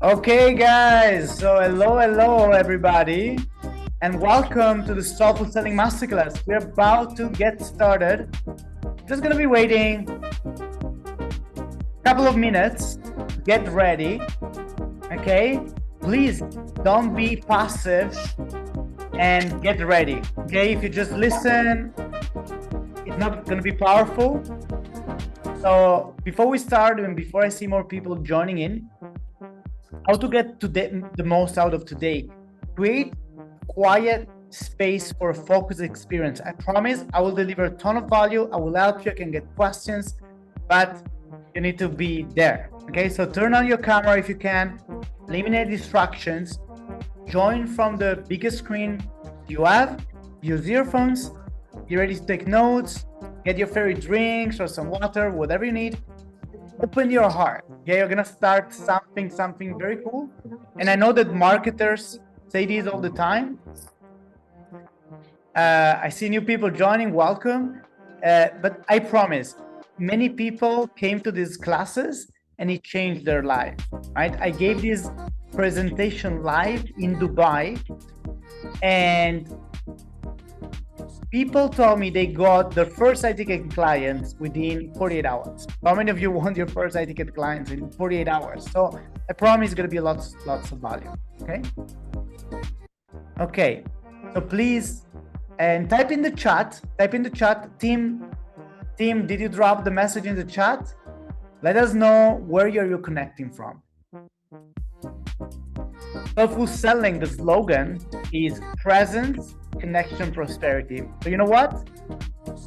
Okay, guys, so hello, everybody, and welcome to the Soulful Selling Masterclass. We're about to get started. Just gonna be waiting a couple of minutes. Get ready, okay? Please don't be passive and get ready, okay? If you just listen, it's not gonna be powerful. So before we start and before I see more people joining in, how to get the most out of today. Create quiet space for a focused experience. I promise I will deliver a ton of value. I will help you. I can get questions, but you need to be there. Okay, so turn on your camera if you can, eliminate distractions, join from the biggest screen you have, use earphones, be ready to take notes, get your favorite drinks or some water, whatever you need. Open your heart. Okay, you're gonna start something very cool. And I know that marketers say this all the time. I see new people joining, welcome. But I promise, many people came to these classes and it changed their life, right? I gave this presentation live in Dubai, and people told me they got their first high-ticket clients within 48 hours. How many of you want your first high-ticket clients in 48 hours? So I promise it's going to be lots of value, okay? Okay, so please, and type in the chat, team, did you drop the message in the chat? Let us know where you're connecting from. Soulful Selling, the slogan is presence, connection, prosperity. So you know what?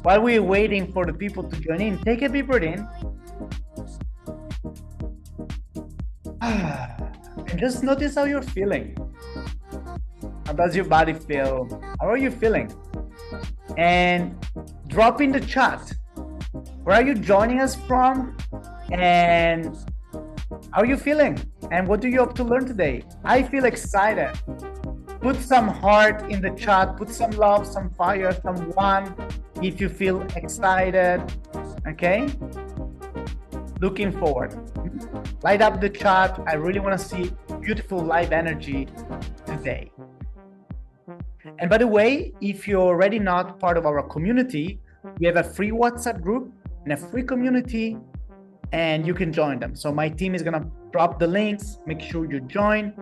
While we're waiting for the people to join in, take a deep breath in. And just notice how you're feeling. How does your body feel? How are you feeling? And drop in the chat. Where are you joining us from? And how are you feeling? And what do you hope to learn today? I feel excited. Put some heart in the chat, put some love, some fire, some one if you feel excited, okay? Looking forward. Light up the chat. I really want to see beautiful live energy today. And by the way, if you're already not part of our community, we have a free WhatsApp group and a free community, and you can join them. So my team is gonna drop the links, make sure you join,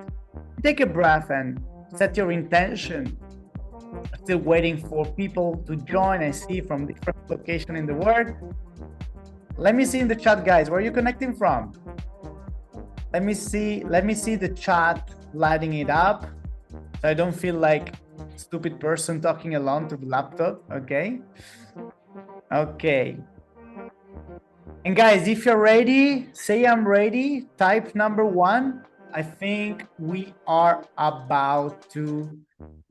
take a breath and set your intention. Still waiting for people to join. I see from different locations in the world. Let me see in the chat, guys, where are you connecting from? Let me see the chat lighting it up, so I don't feel like a stupid person talking alone to the laptop, okay? Okay. And guys, if you're ready, say I'm ready, type number 1. I think we are about to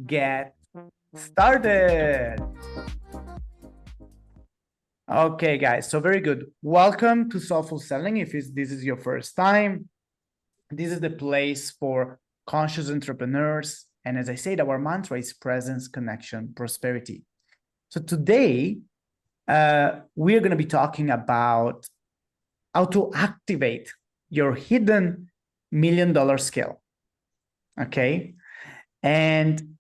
get started. Okay, guys, so very good. Welcome to Soulful Selling. If this is your first time, this is the place for conscious entrepreneurs. And as I said, our mantra is presence, connection, prosperity. So today, we're going to be talking about how to activate your hidden $1 million skill. Okay. And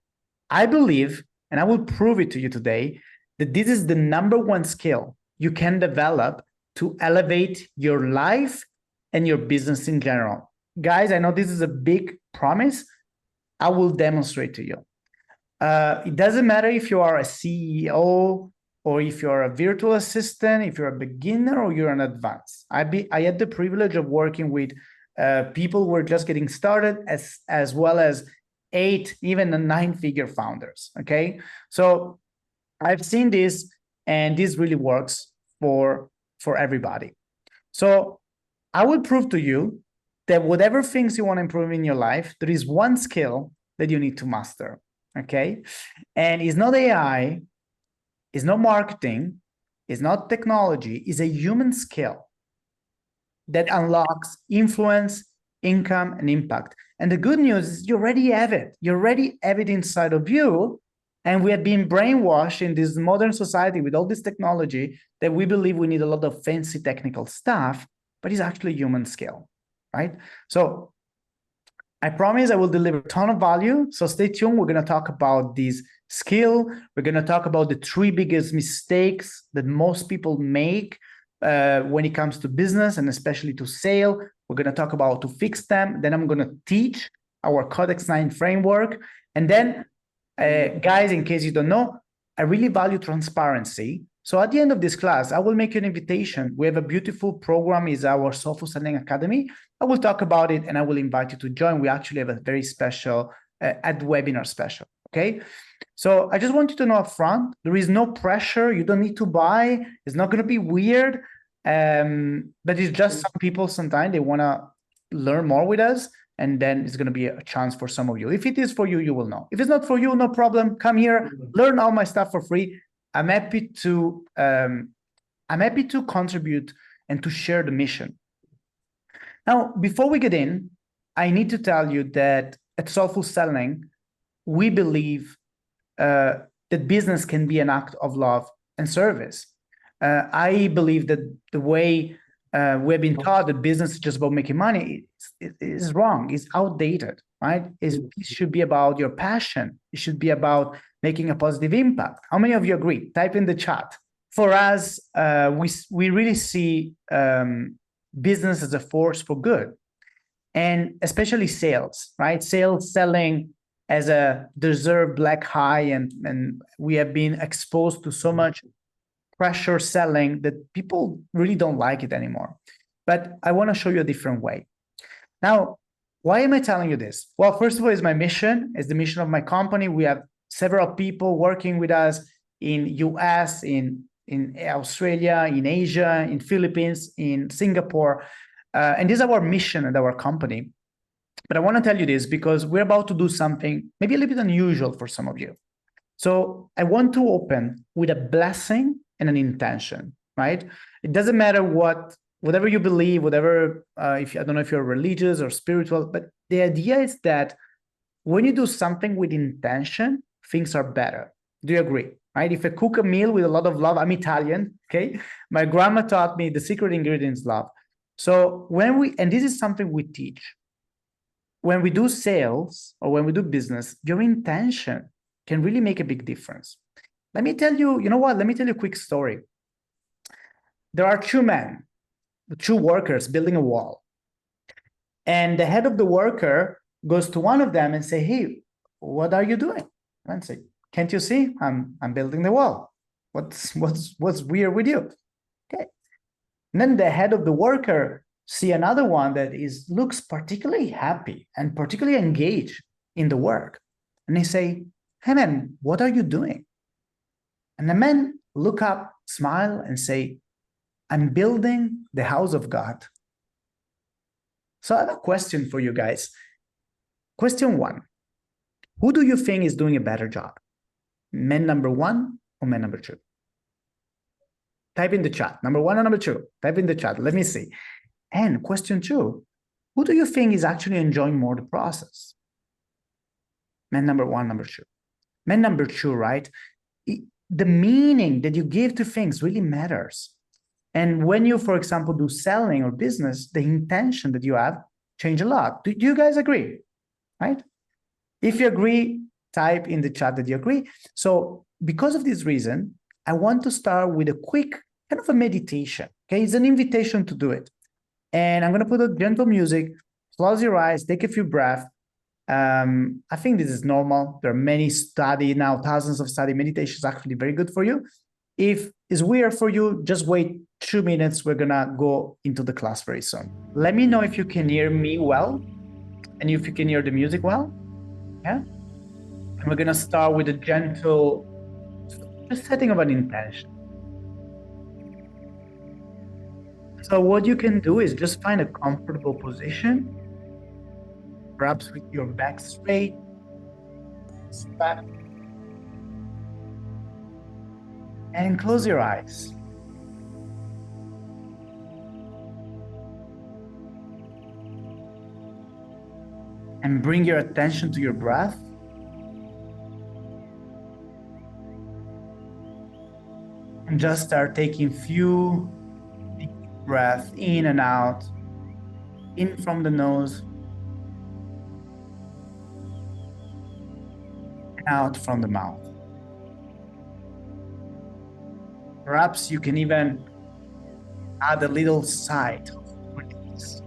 I believe, and I will prove it to you today, that this is the number 1 skill you can develop to elevate your life and your business in general. Guys, I know this is a big promise. I will demonstrate to you. It doesn't matter if you are a CEO or if you're a virtual assistant, if you're a beginner or you're an advanced. I had the privilege of working with people who were just getting started, as well as 8, even 9-figure founders, okay? So I've seen this, and this really works for everybody. So I will prove to you that whatever things you want to improve in your life, there is one skill that you need to master, okay? And it's not AI, it's not marketing, it's not technology, it's a human skill that unlocks influence, income, and impact. And the good news is you already have it. You already have it inside of you. And we have been brainwashed in this modern society with all this technology that we believe we need a lot of fancy technical stuff, but it's actually human skill, right? So I promise I will deliver a ton of value. So stay tuned. We're going to talk about this skill. We're going to talk about the 3 biggest mistakes that most people make when it comes to business and especially to sale. We're going to talk about how to fix them. Then I'm going to teach our Codex 9 framework. And then, guys, in case you don't know, I really value transparency. So at the end of this class, I will make an invitation. We have a beautiful program, is our Soulful Selling Academy. I will talk about it and I will invite you to join. We actually have a very special ad webinar special, okay? So I just want you to know up front, there is no pressure. You don't need to buy. It's not going to be weird. But it's just some people sometimes they want to learn more with us. And then it's going to be a chance for some of you. If it is for you, you will know. If it's not for you, no problem. Come here, learn all my stuff for free. I'm happy to contribute and to share the mission. Now, before we get in, I need to tell you that at Soulful Selling, we believe that business can be an act of love and service. I believe that the way we've been taught that business is just about making money is wrong. It's outdated, right? It should be about your passion. It should be about making a positive impact. How many of you agree? Type in the chat. For us, we really see business as a force for good, and especially sales, right? Sales, selling as a deserved black high, and we have been exposed to so much pressure selling that people really don't like it anymore. But I want to show you a different way. Now, why am I telling you this? Well, first of all, it's my mission. It's the mission of my company. We have several people working with us in US, in Australia, in Asia, in Philippines, in Singapore. And this is our mission at our company. But I want to tell you this because we're about to do something maybe a little bit unusual for some of you. So I want to open with a blessing and an intention, right? It doesn't matter whatever you believe, whatever, I don't know if you're religious or spiritual, but the idea is that when you do something with intention, things are better. Do you agree? Right? If I cook a meal with a lot of love, I'm Italian, okay? My grandma taught me the secret ingredient is love. So and this is something we teach. When we do sales or when we do business, your intention can really make a big difference. Let me tell you, you know what? Let me tell you a quick story. There are 2 men, 2 workers building a wall. And the head of the worker goes to one of them and say, hey, what are you doing? And say, can't you see? I'm building the wall. What's weird with you? Okay. And then the head of the worker see another one that looks particularly happy and particularly engaged in the work. And they say, hey man, what are you doing? And the men look up, smile, and say, I'm building the house of God. So I have a question for you guys. Question 1. Who do you think is doing a better job? Man number 1 or man number 2? Type in the chat. Number 1 or number 2? Type in the chat. Let me see. And question 2, who do you think is actually enjoying more the process? Man number 1, number 2. Man number 2, right? The meaning that you give to things really matters. And when you, for example, do selling or business, the intention that you have change a lot. Do you guys agree? Right? If you agree, type in the chat that you agree. So because of this reason, I want to start with a quick kind of a meditation. Okay, it's an invitation to do it. And I'm going to put a gentle music, close your eyes, take a few breaths. I think this is normal. There are many studies now, thousands of studies. Meditation is actually very good for you. If it's weird for you, just wait 2 minutes. We're going to go into the class very soon. Let me know if you can hear me well and if you can hear the music well. Yeah. And we're going to start with a gentle, just setting of an intention. So what you can do is just find a comfortable position, perhaps with your back straight, and close your eyes. And bring your attention to your breath. And just start taking few deep breaths in and out, in from the nose, out from the mouth. Perhaps you can even add a little side of release.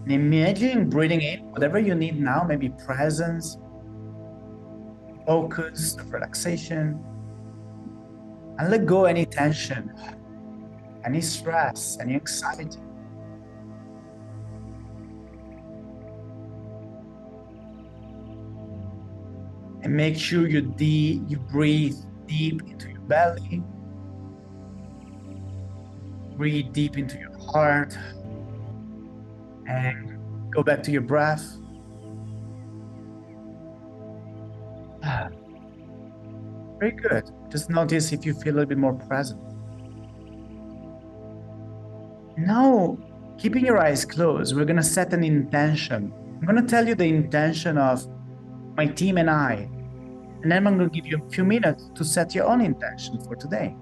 And imagine breathing in whatever you need now, maybe presence, focus, relaxation, and let go any tension, any stress, any anxiety. And make sure you breathe deep into your belly. Breathe deep into your heart. And go back to your breath. Very good. Just notice if you feel a little bit more present. Now, keeping your eyes closed, we're going to set an intention. I'm going to tell you the intention of my team and I. And then I'm going to give you a few minutes to set your own intention for today.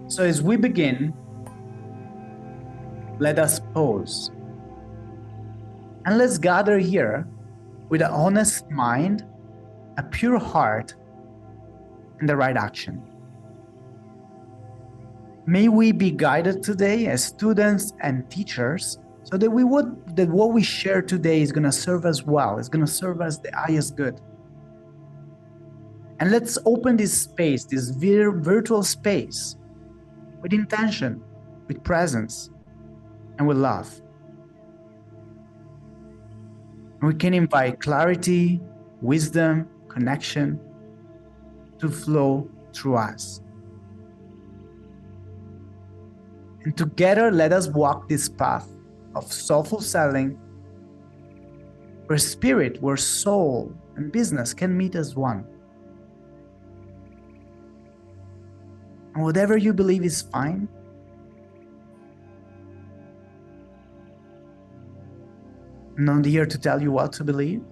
So as we begin, let us pause. And let's gather here with an honest mind, a pure heart, and the right action. May we be guided today as students and teachers so that what we share today is going to serve us well. It's going to serve us the highest good. And let's open this space, this virtual space, with intention, with presence, and with love. And we can invite clarity, wisdom, connection to flow through us. And together, let us walk this path of soulful selling, where spirit, where soul and business can meet as one. And whatever you believe is fine. I'm not here to tell you what to believe.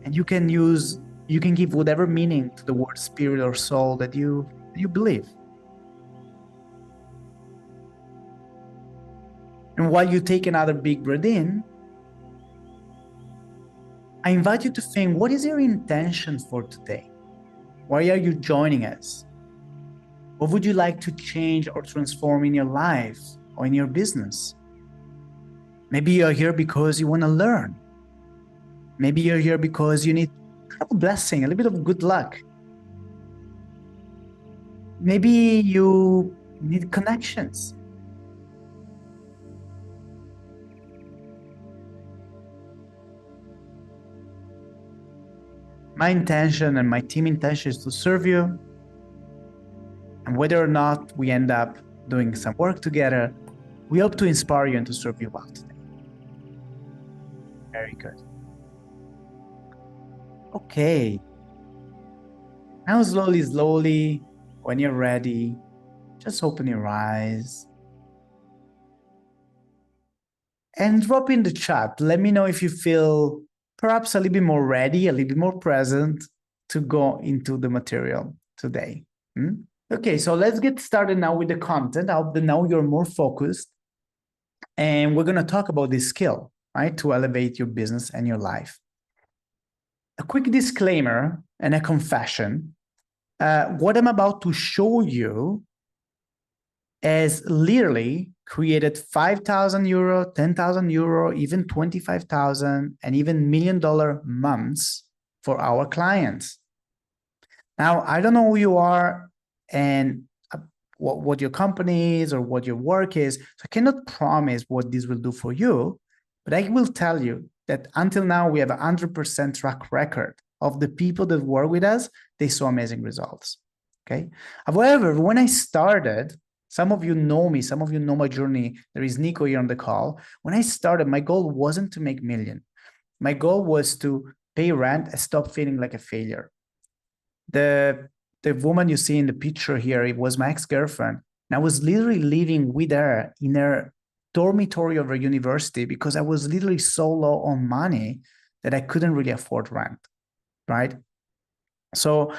And you can give whatever meaning to the word spirit or soul that you believe. And while you take another big breath in, I invite you to think, what is your intention for today? Why are you joining us? What would you like to change or transform in your life or in your business? Maybe you're here because you want to learn. Maybe you're here because you need a blessing, a little bit of good luck. Maybe you need connections. My intention and my team intention is to serve you. And whether or not we end up doing some work together, we hope to inspire you and to serve you well today. Very good. Okay. Now slowly, when you're ready, just open your eyes. And drop in the chat. Let me know if you feel perhaps a little bit more ready, a little bit more present to go into the material today. Okay, so let's get started now with the content. I hope that now you're more focused. And we're going to talk about this skill, right, to elevate your business and your life. A quick disclaimer and a confession. What I'm about to show you has literally created 5,000 euro, 10,000 euro, even 25,000, and even $1 million months for our clients. Now, I don't know who you are and what your company is or what your work is. So I cannot promise what this will do for you, but I will tell you that until now, we have 100% track record of the people that work with us. They saw amazing results, okay? However, when I started, some of you know me, some of you know my journey. There is Nico here on the call. When I started, my goal wasn't to make million. My goal was to pay rent and stop feeling like a failure. The woman you see in the picture here, it was my ex-girlfriend. And I was literally living with her in her dormitory of her university because I was literally so low on money that I couldn't really afford rent, right? So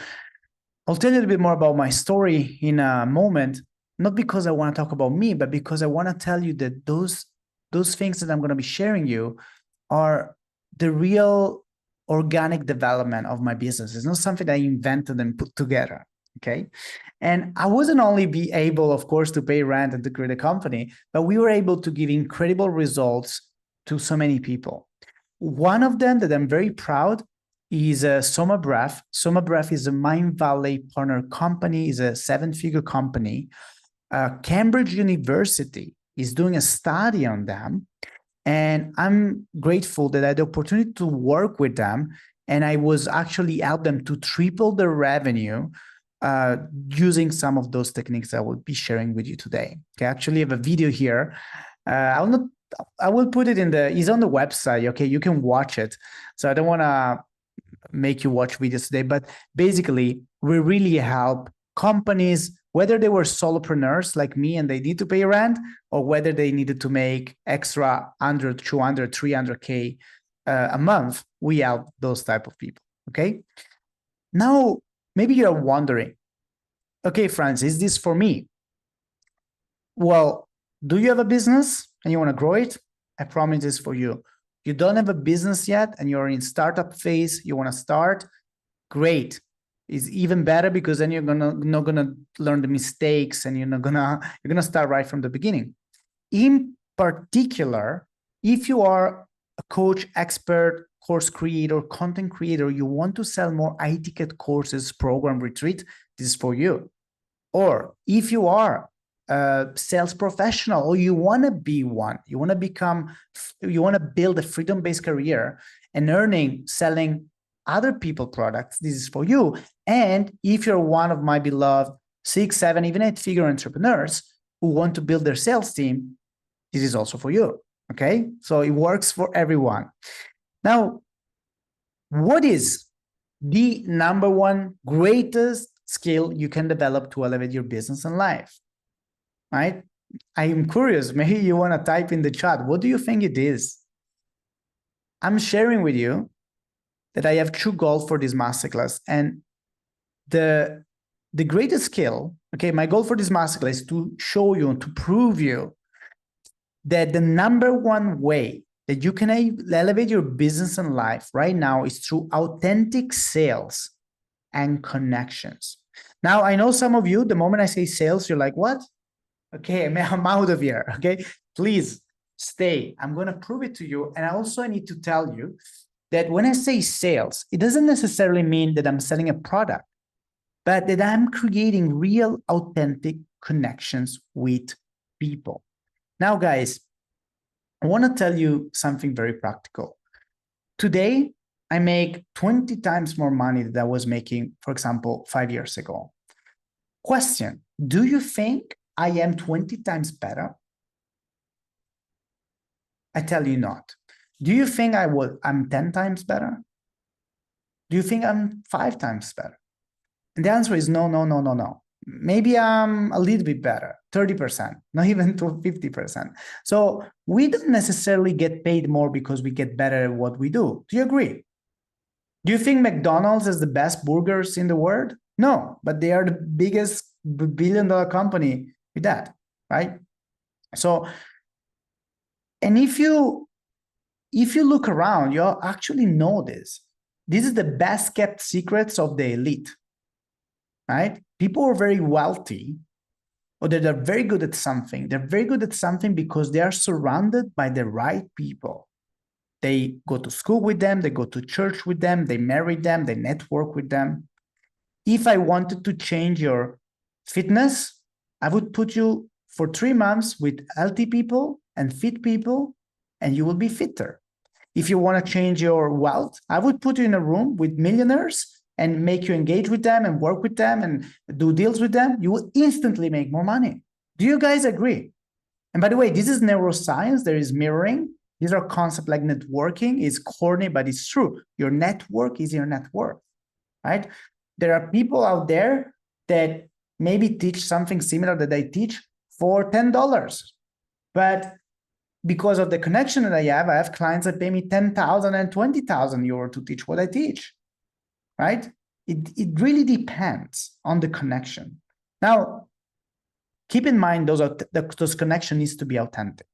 I'll tell you a little bit more about my story in a moment. not because I want to talk about me, but because I want to tell you that those things that I'm going to be sharing you are the real organic development of my business. It's not something I invented and put together. Okay. And I wasn't only be able, of course, to pay rent and to create a company, but we were able to give incredible results to so many people. One of them that I'm very proud is Soma Breath. Soma Breath is a Mind Valley partner company, is a 7-figure company. Cambridge University is doing a study on them. And I'm grateful that I had the opportunity to work with them. And I was actually help them to triple their revenue using some of those techniques I will be sharing with you today. Okay, I actually have a video here. I will put it it's on the website. Okay, you can watch it. So I don't want to make you watch videos today, but basically we really help companies, whether they were solopreneurs like me and they need to pay rent, or whether they needed to make extra 100, 200, 300K a month, we help those type of people. Okay. Now, maybe you're wondering, okay, Frans, is this for me? Well, do you have a business and you want to grow it? I promise this for you. You don't have a business yet and you're in startup phase, you want to start, great. It's even better because then you're not gonna learn the mistakes and you're gonna start right from the beginning. In particular, if you are a coach, expert, course creator, content creator, you want to sell more high-ticket courses, program, retreat, this is for you. Or if you are a sales professional or you want to be one, you want to build a freedom-based career and selling other people products, this is for you. And if you're one of my beloved 6, 7, even 8-figure entrepreneurs who want to build their sales team, this is also for you. Okay, so it works for everyone. Now, what is the number one greatest skill you can develop to elevate your business and life? Right? I am curious. Maybe you want to type in the chat. What do you think it is? I'm sharing with you that I have 2 goals for this masterclass. And the greatest skill, okay, my goal for this masterclass is to show you and to prove you that the number one way that you can elevate your business and life right now is through authentic sales and connections. Now, I know some of you, the moment I say sales, you're like, what? Okay, I'm out of here. Okay, please stay. I'm going to prove it to you. And also I need to tell you that when I say sales, it doesn't necessarily mean that I'm selling a product, but that I'm creating real, authentic connections with people. Now, guys, I want to tell you something very practical. Today, I make 20 times more money than I was making, for example, 5 years ago. Question, do you think I am 20 times better? I tell you not. Do you think I'm 10 times better? Do you think I'm 5 times better? And the answer is no, no, no, no, no. Maybe I'm a little bit better, 30%, not even to 50%. So we don't necessarily get paid more because we get better at what we do. Do you agree? Do you think McDonald's is the best burgers in the world? No, but they are the biggest billion-dollar company with that, right? So, and if you look around, you'll actually know this. This is the best kept secrets of the elite, right? People are very wealthy or they're very good at something. They're very good at something because they are surrounded by the right people. They go to school with them, they go to church with them, they marry them, they network with them. If I wanted to change your fitness, I would put you for 3 months with healthy people and fit people, and you will be fitter. If you want to change your wealth, I would put you in a room with millionaires and make you engage with them and work with them and do deals with them. You will instantly make more money. Do you guys agree? And by the way, this is neuroscience. There is mirroring. These are concepts like networking. It's corny, but it's true. Your network is your net worth, right? There are people out there that maybe teach something similar that I teach for $10. But because of the connection that I have clients that pay me 10,000 and 20,000 euro to teach what I teach, right? It really depends on the connection. Now, keep in mind those connections needs to be authentic.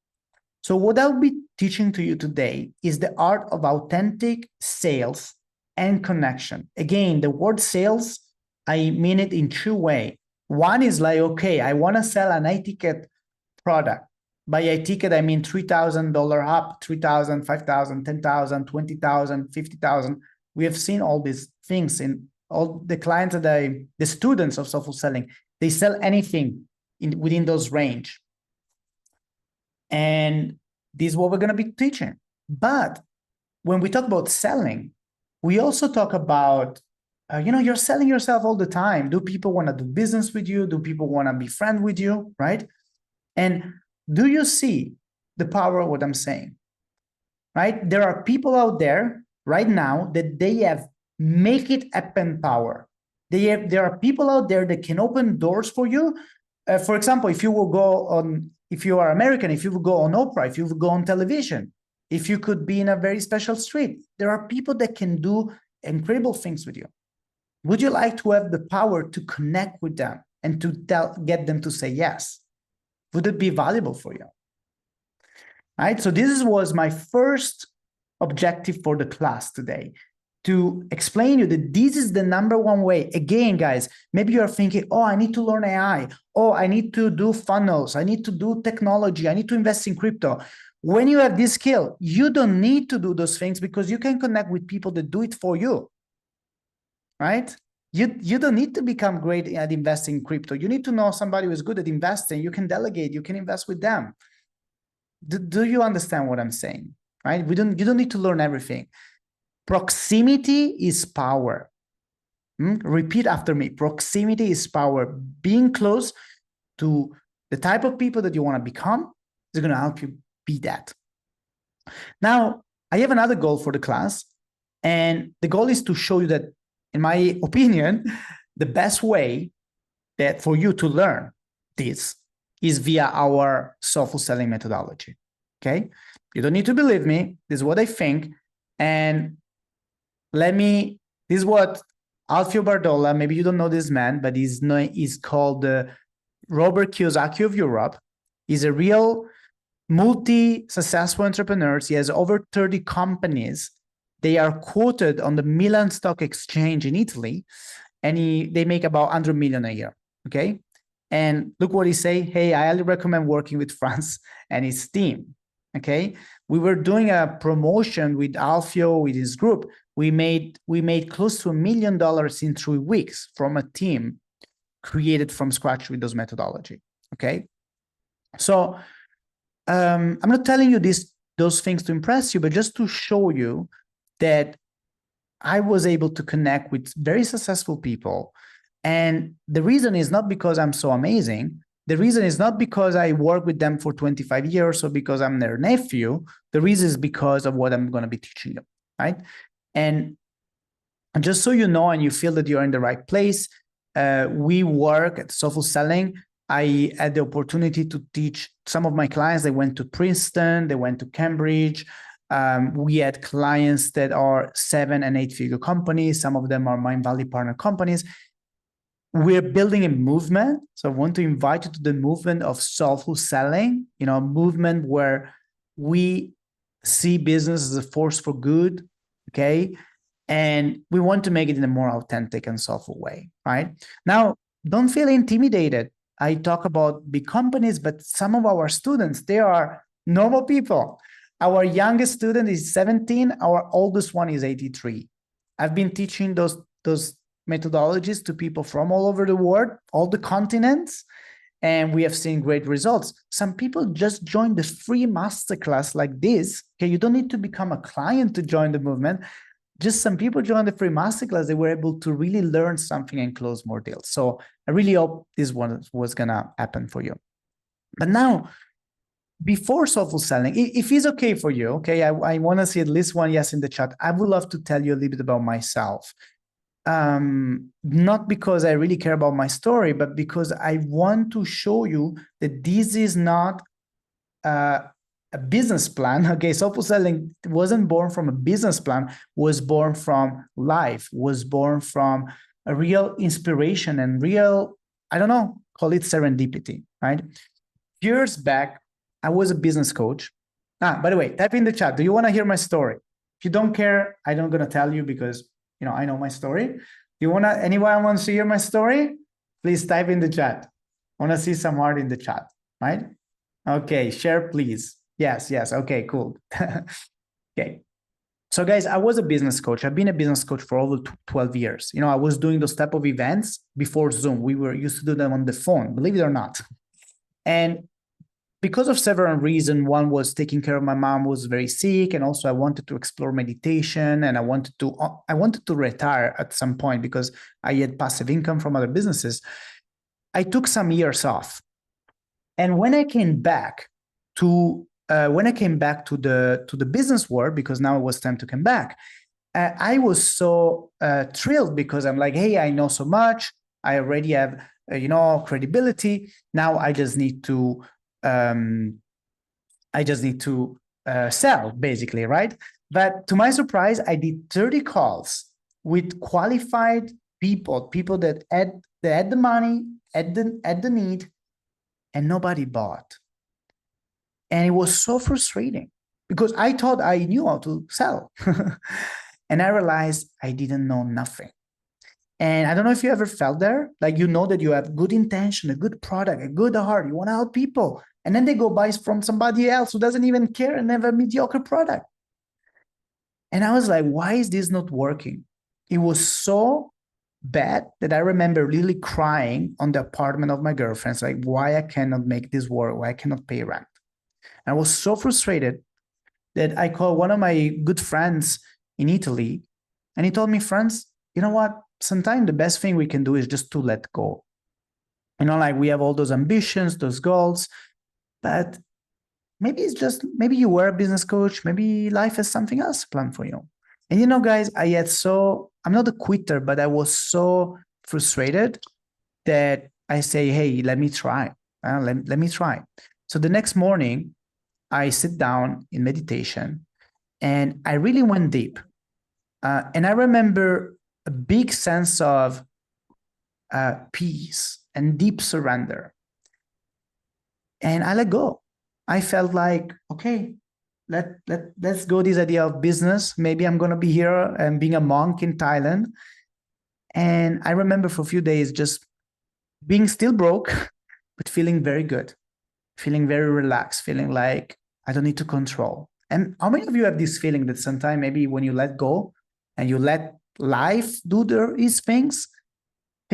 So what I'll be teaching to you today is the art of authentic sales and connection. Again, the word sales, I mean it in two ways. One is like, okay, I want to sell an high-ticket product. By high-ticket, I mean $3,000 up, 3,000, 5,000, 10,000, 20,000, 50,000. We have seen all these things in all the clients that the students of Soulful Selling, they sell anything within those range. And this is what we're going to be teaching. But when we talk about selling, we also talk about, you're selling yourself all the time. Do people want to do business with you? Do people want to be friends with you, right? And do you see the power of what I'm saying, right? There are people out there right now that they have make it happen power. There are people out there that can open doors for you. For example, if you are American, if you will go on Oprah, if you will go on television, if you could be in a very special street, there are people that can do incredible things with you. Would you like to have the power to connect with them and to get them to say yes? Would it be valuable for you? Right? So this was my first objective for the class today, to explain you that this is the number one way. Again, guys, maybe you're thinking, oh, I need to learn AI. Oh, I need to do funnels. I need to do technology. I need to invest in crypto. When you have this skill, you don't need to do those things because you can connect with people that do it for you, right? You don't need to become great at investing in crypto. You need to know somebody who is good at investing. You can delegate. You can invest with them. Do you understand what I'm saying, right? You don't need to learn everything. Proximity is power. Repeat after me. Proximity is power. Being close to the type of people that you want to become is going to help you be that. Now, I have another goal for the class, and the goal is to show you that, in my opinion, the best way that for you to learn this is via our Soulful Selling methodology. Okay? You don't need to believe me. This is what I think. And this is what Alfio Bardola, maybe you don't know this man, but he's called Robert Kiyosaki of Europe. He's a real multi-successful entrepreneur. He has over 30 companies. They are quoted on the Milan Stock Exchange in Italy, and they make about 100 million a year, okay? And look what he say, hey, I highly recommend working with Frans and his team, okay? We were doing a promotion with Alfio, with his group. We made close to $1 million in 3 weeks from a team created from scratch with those methodology, okay? So I'm not telling you those things to impress you, but just to show you that I was able to connect with very successful people. And the reason is not because I'm so amazing. The reason is not because I work with them for 25 years or because I'm their nephew. The reason is because of what I'm going to be teaching you, right? And just so you know and you feel that you're in the right place, we work at Soulful Selling. I had the opportunity to teach some of my clients. They went to Princeton, they went to Cambridge. We had clients that are 7- and 8-figure companies. Some of them are Mind Valley partner companies. We're building a movement. So I want to invite you to the movement of Soulful Selling, a movement where we see business as a force for good, okay? And we want to make it in a more authentic and soulful way, right? Now, don't feel intimidated. I talk about big companies, but some of our students, they are normal people. Our youngest student is 17. Our oldest one is 83. I've been teaching those methodologies to people from all over the world, all the continents, and we have seen great results. Some people just joined the free masterclass like this. Okay, you don't need to become a client to join the movement. Just some people joined the free masterclass. They were able to really learn something and close more deals. So I really hope this one was going to happen for you. But now, before Soulful Selling, if it's okay for you, okay, I want to see at least one yes in the chat. I would love to tell you a little bit about myself. Not because I really care about my story, but because I want to show you that this is not a business plan. Okay, Soulful Selling wasn't born from a business plan, was born from life, was born from a real inspiration and real, I don't know, call it serendipity, right? Years back, I was a business coach. By the way, type in the chat. Do you want to hear my story? If you don't care, I'm not going to tell you because, I know my story. Anyone wants to hear my story? Please type in the chat. I want to see some heart in the chat, right? Okay, share, please. Yes. Okay, cool. Okay. So guys, I was a business coach. I've been a business coach for over 12 years. I was doing those type of events before Zoom. We were used to do them on the phone, believe it or not. And because of several reasons, one was taking care of my mom who was very sick, and also I wanted to explore meditation, and I wanted to retire at some point because I had passive income from other businesses. I took some years off, and when I came back to the business world, because now it was time to come back, I was so thrilled because I'm like, hey, I know so much. I already have credibility. Now I just need to sell, basically, right? But to my surprise, I did 30 calls with qualified people that had the money, had the need, and nobody bought. And it was so frustrating because I thought I knew how to sell. And I realized I didn't know nothing. And I don't know if you ever felt there, like that you have good intention, a good product, a good heart, you want to help people. And then they go buy from somebody else who doesn't even care and have a mediocre product. And I was like, why is this not working? It was so bad that I remember really crying on the apartment of my girlfriends, like why I cannot make this work, why I cannot pay rent. And I was so frustrated that I called one of my good friends in Italy, and he told me, Frans, you know what? Sometimes the best thing we can do is just to let go. Like we have all those ambitions, those goals, but maybe you were a business coach, maybe life has something else planned for you. And guys, I'm not a quitter, but I was so frustrated that I say, hey, let me try. Let me try. So the next morning, I sit down in meditation and I really went deep. And I remember a big sense of peace and deep surrender. And I let go. I felt like, okay, let's go this idea of business. Maybe I'm going to be here and being a monk in Thailand. And I remember for a few days just being still broke, but feeling very good, feeling very relaxed, feeling like I don't need to control. And how many of you have this feeling that sometimes maybe when you let go and you let life do these things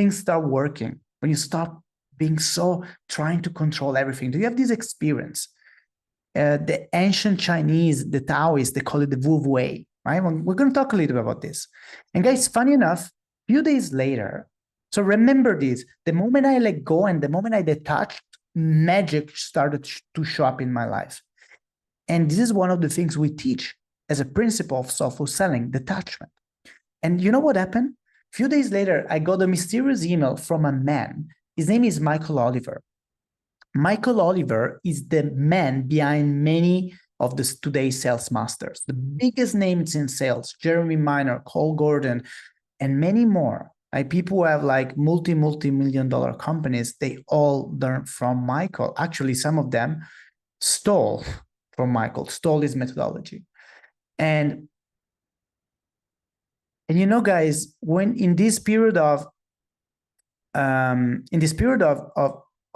start working? When you stop being so trying to control everything. Do you have this experience? The ancient Chinese, the Taoists, they call it the Wu Wei, right? We're going to talk a little bit about this. And guys, funny enough, a few days later, so remember this, the moment I let go and the moment I detached, magic started to show up in my life. And this is one of the things we teach as a principle of soulful selling, detachment. And you know what happened? A few days later, I got a mysterious email from a man. His name is Michael Oliver. Michael Oliver is the man behind many of the today's sales masters. The biggest names in sales, Jeremy Minor, Cole Gordon, and many more. People who have like multi-million dollar companies, they all learn from Michael. Actually, some of them stole from Michael, stole his methodology. And guys, when in this period of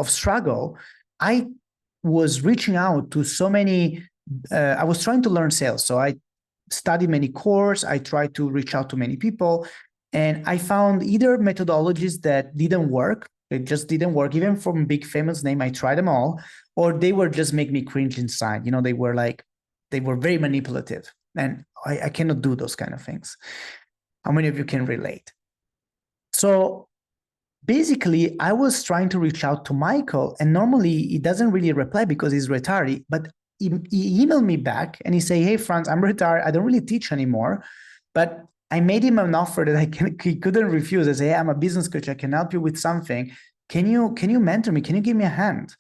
struggle, I was reaching out to so many. I was trying to learn sales, so I studied many courses. I tried to reach out to many people, and I found either methodologies that didn't work. It just didn't work, even from big famous name. I tried them all, or they were just make me cringe inside. They were very manipulative, and I cannot do those kind of things. How many of you can relate? So basically, I was trying to reach out to Michael, and normally he doesn't really reply because he's retired, but he emailed me back and he say, hey, Frans, I'm retired. I don't really teach anymore, but I made him an offer that he couldn't refuse. I say, hey, I'm a business coach. I can help you with something. Can you mentor me? Can you give me a hand?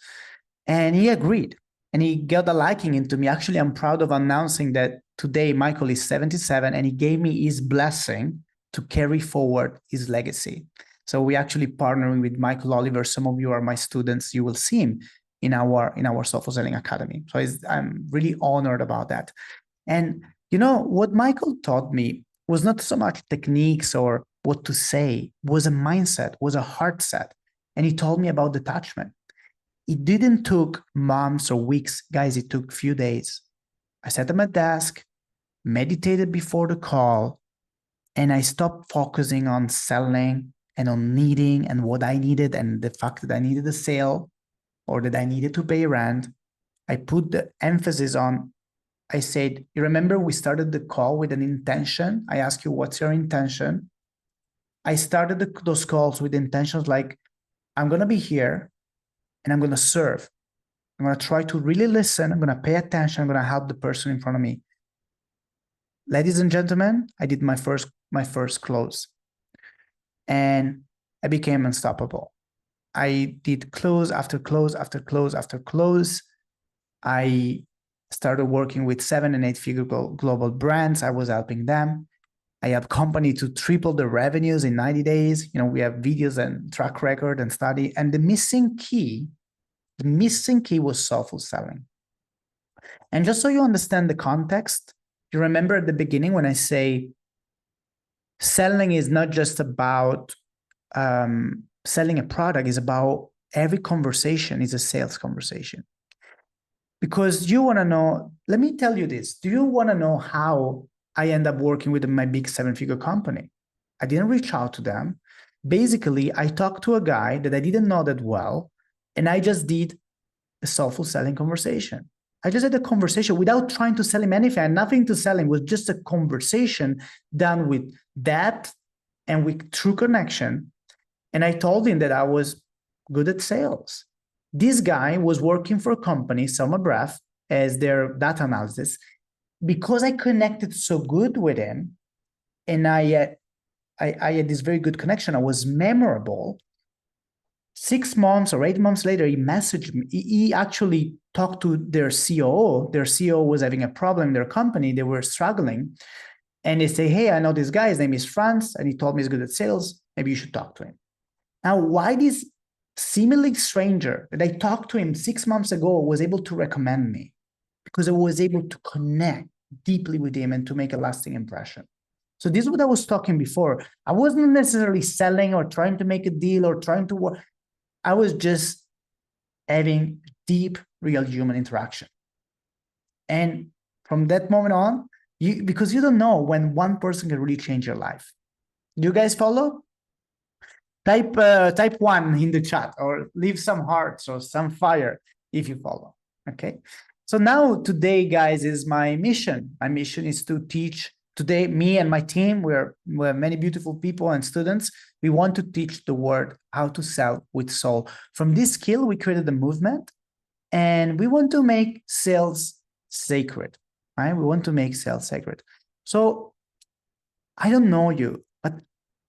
And he agreed, and he got a liking into me. Actually, I'm proud of announcing that today Michael is 77, and he gave me his blessing to carry forward his legacy. So we actually partnering with Michael Oliver. Some of you are my students. You will see him in our Soulful Selling Academy. So I'm really honored about that. And you know what Michael taught me was not so much techniques or what to say, was a mindset, was a heart set. And he told me about detachment. It didn't took months or weeks, guys. It took few days. I sat at my desk, meditated before the call, and I stopped focusing on selling and on needing and what I needed and the fact that I needed a sale or that I needed to pay rent. I put the emphasis on, I said, you remember we started the call with an intention? I asked you, what's your intention? I started those calls with intentions like, I'm going to be here and I'm going to serve. I'm going to try to really listen. I'm going to pay attention. I'm going to help the person in front of me. Ladies and gentlemen, I did my first close and I became unstoppable. I did close after close after close after close. I started working with 7 and 8 figure global brands. I was helping them. I helped company to triple the revenues in 90 days. You know, we have videos and track record and study. And the missing key was soulful selling. And just so you understand the context, you remember at the beginning when I say selling is not just about selling a product, is about every conversation is a sales conversation. Because you want to know, let me tell you this. Do you want to know how I end up working with my big 7-figure company? I didn't reach out to them. Basically, I talked to a guy that I didn't know that well, and I just did a soulful selling conversation. I just had a conversation without trying to sell him anything. I had nothing to sell him. It was just a conversation done with depth and with true connection. And I told him that I was good at sales. This guy was working for a company, Selma Breath, as their data analysis. Because I connected so good with him, and I had this very good connection, I was memorable. 6 months or 8 months later, he messaged me. He actually talked to their COO. Their COO was having a problem in their company. They were struggling. And they say, hey, I know this guy. His name is Frans, and he told me he's good at sales. Maybe you should talk to him. Now, why this seemingly stranger that I talked to him 6 months ago was able to recommend me? Because I was able to connect deeply with him and to make a lasting impression. So this is what I was talking before. I wasn't necessarily selling or trying to make a deal or trying to work. I was just having deep, real human interaction. And from that moment on, because you don't know when one person can really change your life. Do you guys follow? Type 1 in the chat or leave some hearts or some fire if you follow. Okay. So now today, guys, is my mission. My mission is to teach today, me and my team, we're many beautiful people and students. We want to teach the world how to sell with soul. From this skill, we created a movement and we want to make sales sacred, right? We want to make sales sacred. So I don't know you, but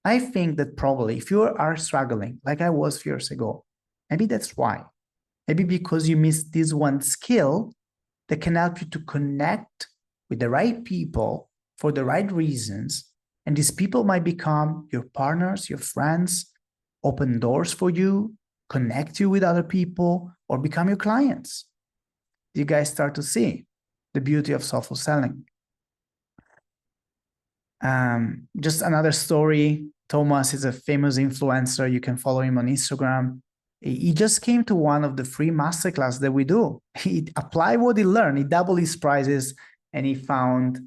I think that probably if you are struggling like I was years ago, maybe that's why. Maybe because you missed this one skill that can help you to connect with the right people for the right reasons. And these people might become your partners, your friends, open doors for you, connect you with other people, or become your clients. You guys start to see the beauty of soulful selling. Just another story. Thomas is a famous influencer. You can follow him on Instagram. He just came to one of the free masterclass that we do. He applied what he learned. He doubled his prices, and he found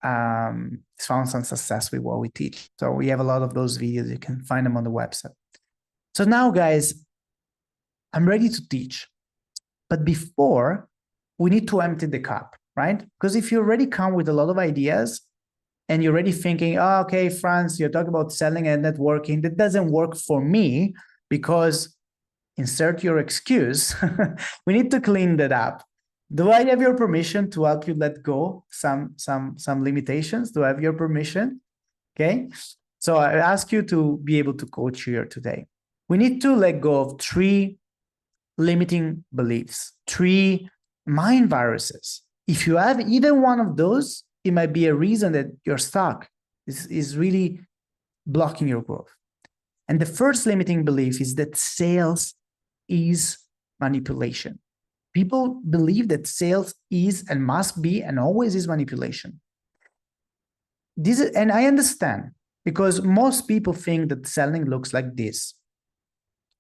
some success with what we teach. So we have a lot of those videos. You can find them on the website. So now, guys, I'm ready to teach. But before, we need to empty the cup, right? Because if you already come with a lot of ideas and you're already thinking, oh, okay, Frans, you're talking about selling and networking. That doesn't work for me because insert your excuse. We need to clean that up. Do I have your permission to help you let go some limitations? Do I have your permission? Okay. So I ask you to be able to coach here today. We need to let go of 3 limiting beliefs, 3 mind viruses. If you have either one of those, it might be a reason that you're stuck. Is really blocking your growth. And the first limiting belief is that sales is manipulation. People believe that sales is and must be and always is manipulation. And I understand, because most people think that selling looks like this: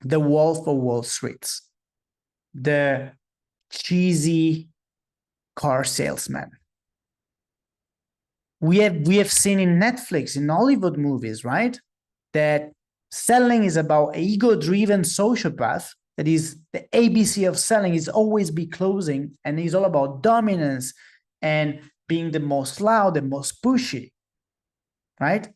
the Wolf of Wall Street, the cheesy car salesman. We have seen in Netflix, in Hollywood movies, right, that selling is about an ego-driven sociopath. That is, the ABC of selling is always be closing, and it's all about dominance and being the most loud, the most pushy, right?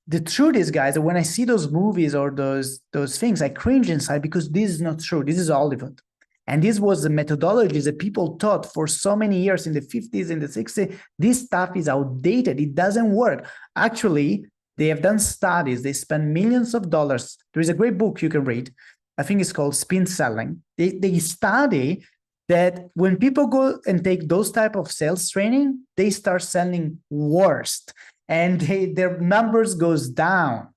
The truth is, guys, that when I see those movies or those things, I cringe inside, because this is not true. This is Hollywood. And this was the methodologies that people taught for so many years in the 50s, in the 60s. This stuff is outdated. It doesn't work. Actually, they have done studies. They spend millions of dollars. There is a great book you can read. I think it's called Spin Selling. They study that when people go and take those type of sales training, they start selling worst, and their numbers goes down.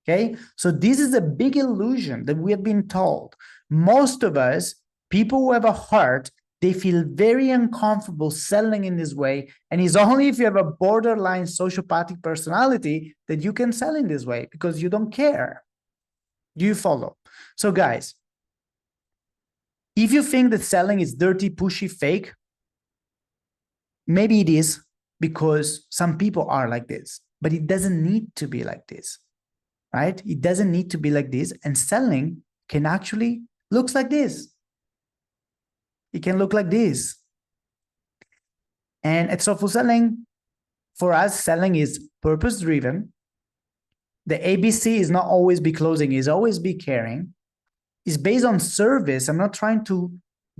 Okay, so this is a big illusion that we have been told. Most of us, people who have a heart, they feel very uncomfortable selling in this way, and it's only if you have a borderline sociopathic personality that you can sell in this way, because you don't care. Do you follow? So guys, if you think that selling is dirty, pushy, fake, maybe it is, because some people are like this, but it doesn't need to be like this, right? It doesn't need to be like this. And selling can actually look like this. It can look like this. And at Soulful Selling, for us, selling is purpose-driven. The ABC is not always be closing, is always be caring. It's based on service. I'm not trying to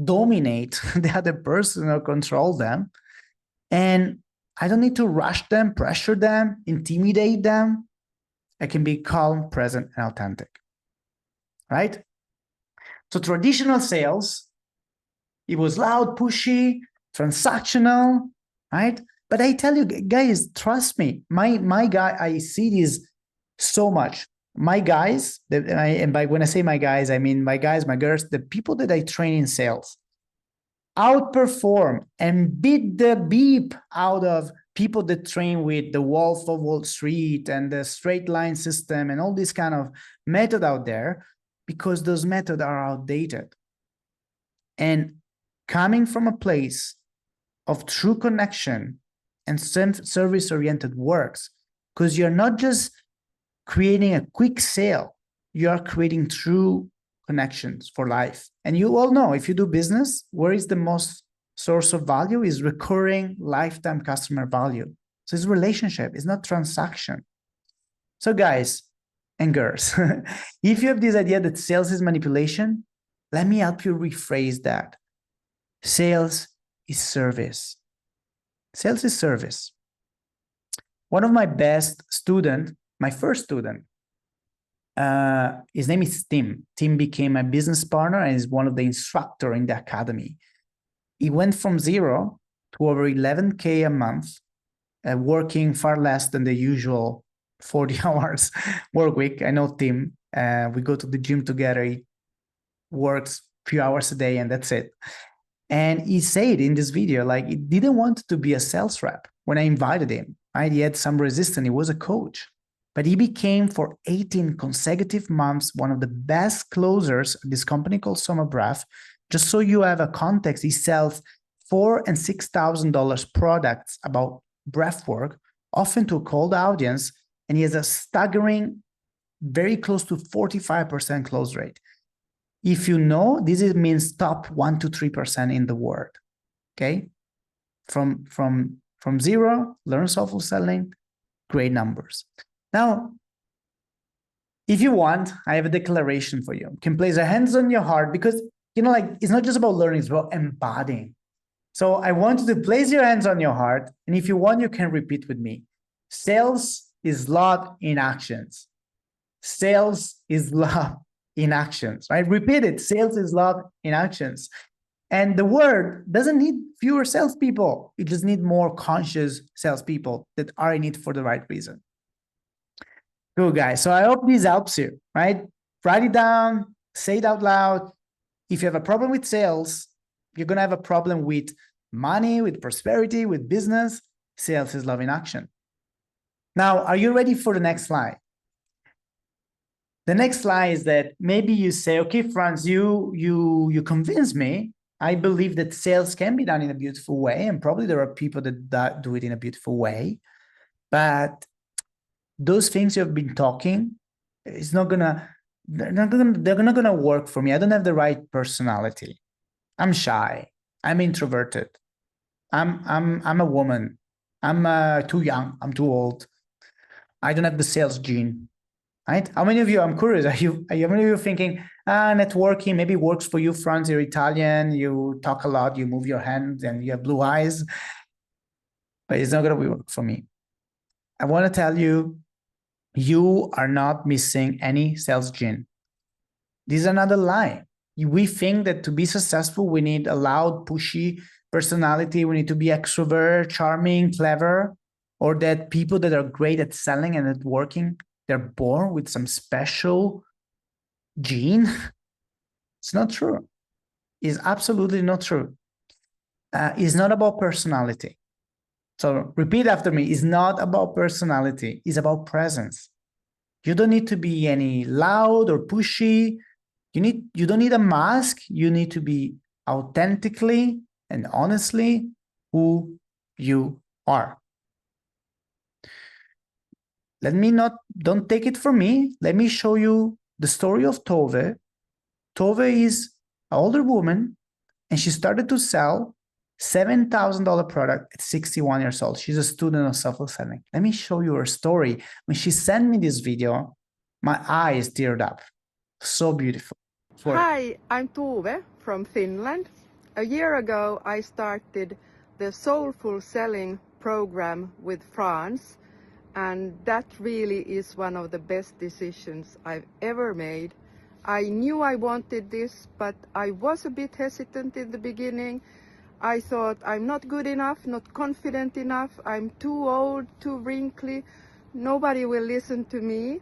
dominate the other person or control them. And I don't need to rush them, pressure them, intimidate them. I can be calm, present, and authentic, right? So traditional sales, it was loud, pushy, transactional, right? But I tell you, guys, trust me, my guy, I see this so much. My guys, and by when I say my guys, I mean my guys, my girls, the people that I train in sales, outperform and beat the beep out of people that train with the Wolf of Wall Street and the straight line system and all this kind of method out there, because those methods are outdated. And coming from a place of true connection and service-oriented works, because you're not just creating a quick sale, you are creating true connections for life. And you all know, if you do business, where is the most source of value is recurring lifetime customer value. So it's relationship, it's not transaction. So guys and girls, if you have this idea that sales is manipulation, let me help you rephrase that. Sales is service. Sales is service. One of my best students, my first student, his name is Tim. Tim became my business partner and is one of the instructors in the academy. He went from 0 to over 11K a month, working far less than the usual 40 hours work week. I know Tim. We go to the gym together. He works a few hours a day and that's it. And he said in this video, like, he didn't want to be a sales rep when I invited him, right? He had some resistance. He was a coach. But he became, for 18 consecutive months, one of the best closers at this company called Soma Breath. Just so you have a context, he sells $4,000 and $6,000 products about breath work, often to a cold audience, and he has a staggering, very close to 45% close rate. If you know, this means top 1 to 3% in the world. Okay, from 0, learn soulful selling, great numbers. Now, if you want, I have a declaration for you. You can place your hands on your heart, because, you know, like, it's not just about learning, it's about embodying. So I want you to place your hands on your heart. And if you want, you can repeat with me. Sales is love in actions. Sales is love in actions, right? Repeat it. Sales is love in actions. And the world doesn't need fewer salespeople. It just needs more conscious salespeople that are in it for the right reason. Good, guys. So I hope this helps you, right? Write it down, say it out loud. If you have a problem with sales, you're going to have a problem with money, with prosperity, with business. Sales is love in action. Now, are you ready for the next slide? The next slide is that maybe you say, okay, Frans, you convince me. I believe that sales can be done in a beautiful way, and probably there are people that do it in a beautiful way. But those things you have been talking, it's not gonna, they're not gonna work for me. I don't have the right personality. I'm shy. I'm introverted. I'm a woman. I'm too young. I'm too old. I don't have the sales gene. Right? How many of you? I'm curious. How many of you thinking, networking maybe works for you, Frans? You're Italian. You talk a lot. You move your hands, and you have blue eyes. But it's not gonna work for me. I want to tell you, you are not missing any sales gene. This is another lie. We think that to be successful, we need a loud, pushy personality. We need to be extrovert, charming, clever, or that people that are great at selling and at working, they're born with some special gene. It's not true. It's absolutely not true. It's not about personality. So repeat after me. It's not about personality. It's about presence. You don't need to be any loud or pushy. You don't need a mask. You need to be authentically and honestly who you are. Don't take it from me. Let me show you the story of Tove. Tove is an older woman, and she started to sell $7,000 product at 61 years old. She's a student of Soulful Selling. Let me show you her story. When she sent me this video, my eyes teared up. So beautiful. Hi, I'm Tove from Finland. A year ago, I started the Soulful Selling program with Frans, and that really is one of the best decisions I've ever made. I knew I wanted this, but I was a bit hesitant in the beginning. I thought I'm not good enough, not confident enough, I'm too old, too wrinkly, nobody will listen to me.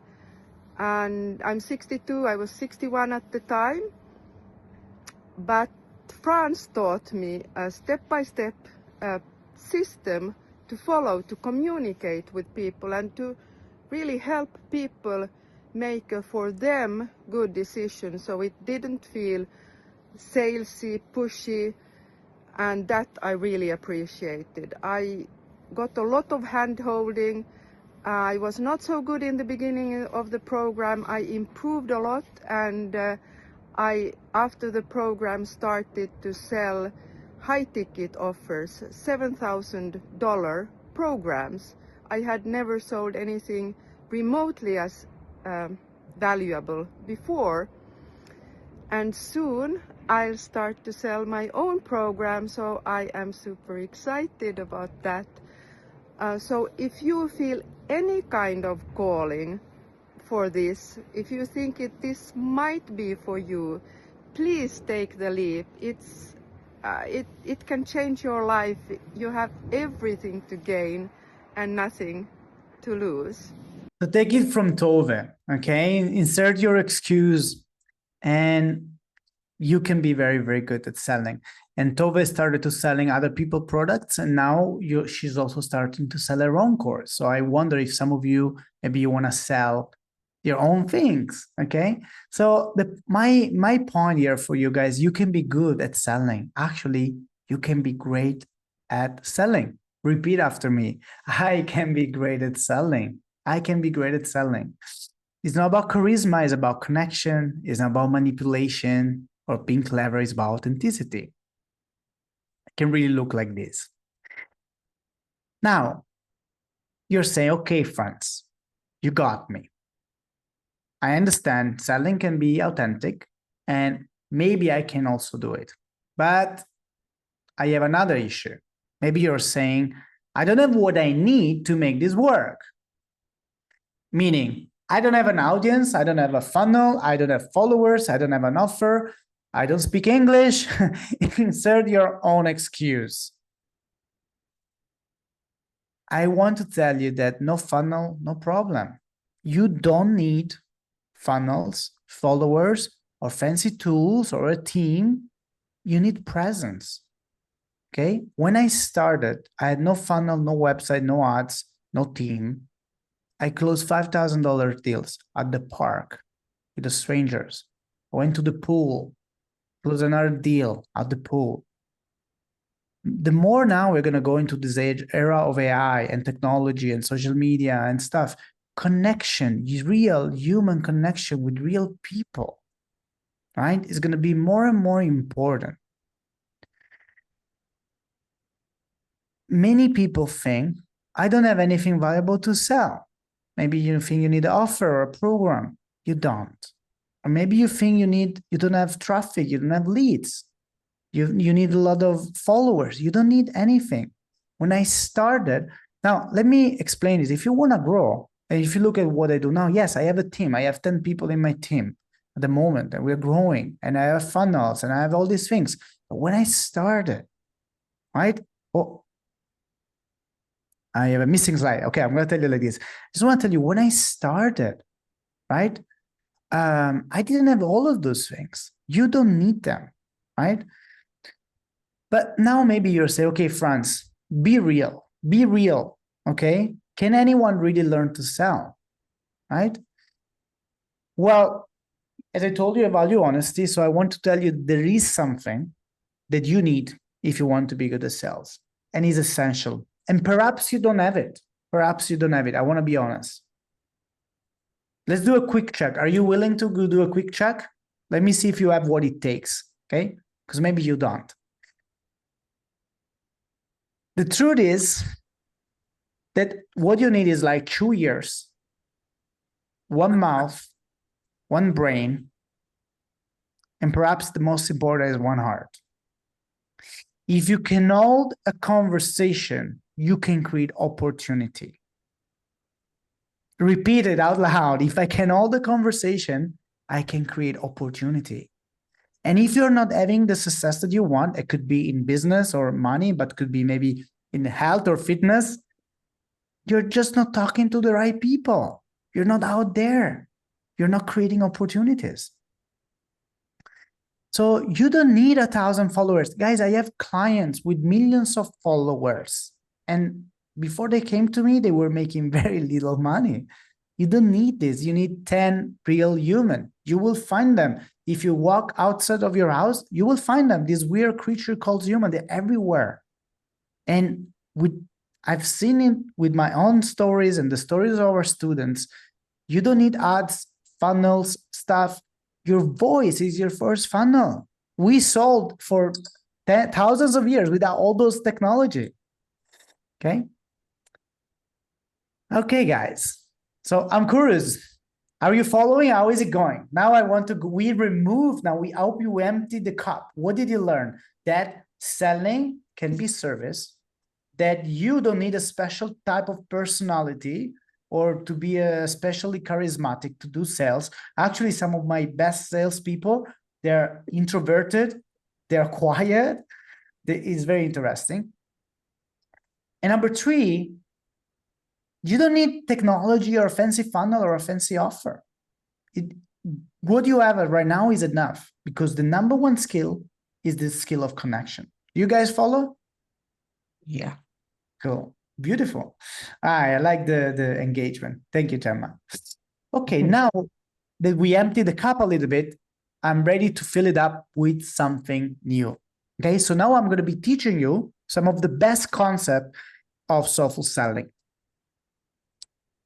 And I'm 62, I was 61 at the time. But Frans taught me a step-by-step system to follow, to communicate with people and to really help people make for them good decisions, so it didn't feel salesy, pushy, and that I really appreciated. I got a lot of hand-holding. I was not so good in the beginning of the program. I improved a lot, and after the program started to sell high-ticket offers, $7,000 programs. I had never sold anything remotely as valuable before. And soon I'll start to sell my own program, so I am super excited about that. So if you feel any kind of calling for this, if you think this might be for you, please take the leap. It can change your life. You have everything to gain and nothing to lose. So take it from Tove, okay? Insert your excuse, and you can be very, very good at selling. And Tove started to selling other people products, and now she's also starting to sell her own course. So I wonder if some of you, maybe you want to sell your own things, okay? So my point here for you guys, you can be good at selling. Actually, you can be great at selling. Repeat after me. I can be great at selling. I can be great at selling. It's not about charisma, it's about connection. It's not about manipulation or being clever. It's about authenticity. It can really look like this. Now, you're saying, okay, Frans, you got me. I understand selling can be authentic, and maybe I can also do it. But I have another issue. Maybe you're saying, I don't have what I need to make this work. Meaning, I don't have an audience, I don't have a funnel, I don't have followers, I don't have an offer, I don't speak English. Insert your own excuse. I want to tell you that no funnel, no problem. You don't need funnels, followers, or fancy tools or a team. You need presence. Okay. When I started, I had no funnel, no website, no ads, no team. I closed $5,000 deals at the park with the strangers. I went to the pool, closed another deal at the pool. The more now we're going to go into this era of AI and technology and social media and stuff, connection, real human connection with real people, right, is going to be more and more important. Many people think, I don't have anything valuable to sell. Maybe you think you need an offer or a program. You don't. Or maybe you think you don't have traffic, you don't have leads. You need a lot of followers. You don't need anything. When I started, now let me explain this. If you want to grow, and if you look at what I do now, yes, I have a team. I have 10 people in my team at the moment, and we're growing, and I have funnels, and I have all these things. But when I started, right? Oh, I have a missing slide. Okay, I'm going to tell you like this. I just want to tell you, when I started, right? I didn't have all of those things. You don't need them, right? But now maybe you'll say, okay, Frans, be real, okay? Can anyone really learn to sell, right? Well, as I told you, I value honesty, so I want to tell you there is something that you need if you want to be good at sales, and is essential. And perhaps you don't have it. Perhaps you don't have it. I want to be honest. Let's do a quick check. Are you willing to go do a quick check? Let me see if you have what it takes, okay? Because maybe you don't. The truth is that what you need is like 2 ears, one mouth, one brain, and perhaps the most important is one heart. If you can hold a conversation, you can create opportunity. Repeat it out loud. If I can hold the conversation, I can create opportunity. And if you're not having the success that you want, it could be in business or money, but could be maybe in health or fitness, you're just not talking to the right people. You're not out there. You're not creating opportunities. So you don't need 1,000 followers. Guys, I have clients with millions of followers. And before they came to me, they were making very little money. You don't need this. You need 10 real human. You will find them. If you walk outside of your house, you will find them. This weird creature called human, they're everywhere. And I've seen it with my own stories and the stories of our students. You don't need ads, funnels, stuff. Your voice is your first funnel. We sold for thousands of years without all those technology. Okay. Okay, guys. So I'm curious. Are you following? How is it going? Now I want to, we help you empty the cup. What did you learn? That selling can be service, that you don't need a special type of personality or to be especially charismatic to do sales. Actually, some of my best salespeople, they're introverted, they're quiet. It's very interesting. And number 3, you don't need technology or a fancy funnel or a fancy offer. What you have right now is enough, because the number 1 skill is the skill of connection. Do you guys follow? Yeah. Cool. Beautiful. I like the engagement. Thank you, Gemma. Okay, now that we empty the cup a little bit, I'm ready to fill it up with something new. Okay, so now I'm going to be teaching you some of the best concepts of soulful selling.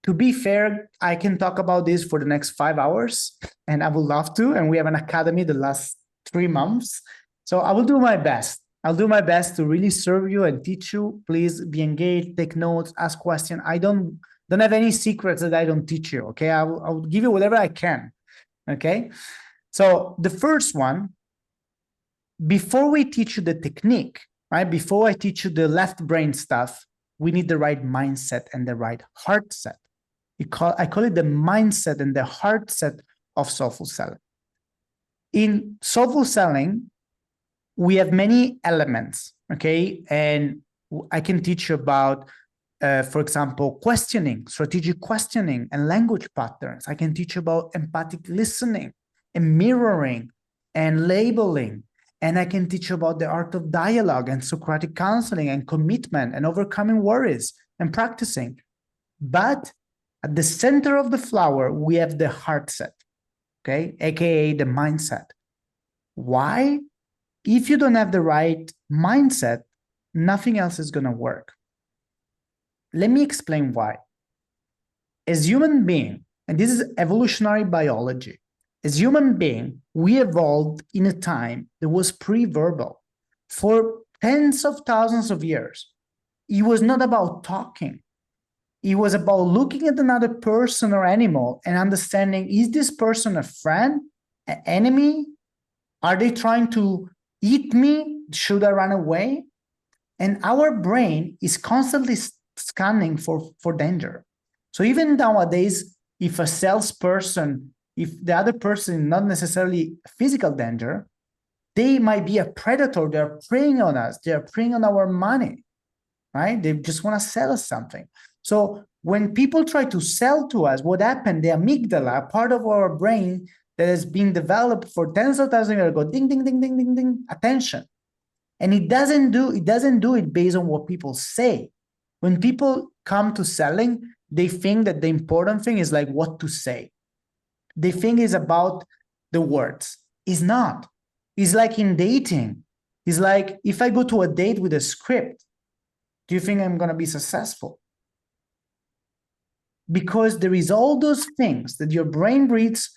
To be fair, I can talk about this for the next 5 hours, and I would love to. And we have an academy the last 3 months. So I will do my best. I'll do my best to really serve you and teach you. Please be engaged, take notes, ask questions. I don't have any secrets that I don't teach you, okay? I'll give you whatever I can, okay? So the first one, before we teach you the technique, right? Before I teach you the left brain stuff, we need the right mindset and the right heart set. I call it the mindset and the heart set of soulful selling. In soulful selling, we have many elements, okay? And I can teach you about for example, questioning, strategic questioning, and language patterns. I can teach about empathic listening and mirroring and labeling. And I can teach about the art of dialogue and Socratic counseling and commitment and overcoming worries and practicing. But at the center of the flower, we have the heart set, okay, aka the mindset. Why? If you don't have the right mindset, nothing else is going to work. Let me explain why. As human being, and this is evolutionary biology, as human being, we evolved in a time that was pre-verbal. For tens of thousands of years, it was not about talking. It was about looking at another person or animal and understanding, is this person a friend, an enemy? Are they trying to eat me? Should I run away? And our brain is constantly scanning for danger. So even nowadays, if a salesperson, if the other person is not necessarily physical danger, they might be a predator. They're preying on us. They're preying on our money, right? They just want to sell us something. So when people try to sell to us, what happened? The amygdala, part of our brain that has been developed for tens of thousands of years ago, ding, ding, ding, ding, ding, ding, attention. And it doesn't do it based on what people say. When people come to selling, they think that the important thing is like what to say. They think it's about the words. It's not. It's like in dating. It's like if I go to a date with a script, do you think I'm going to be successful? Because there is all those things that your brain reads,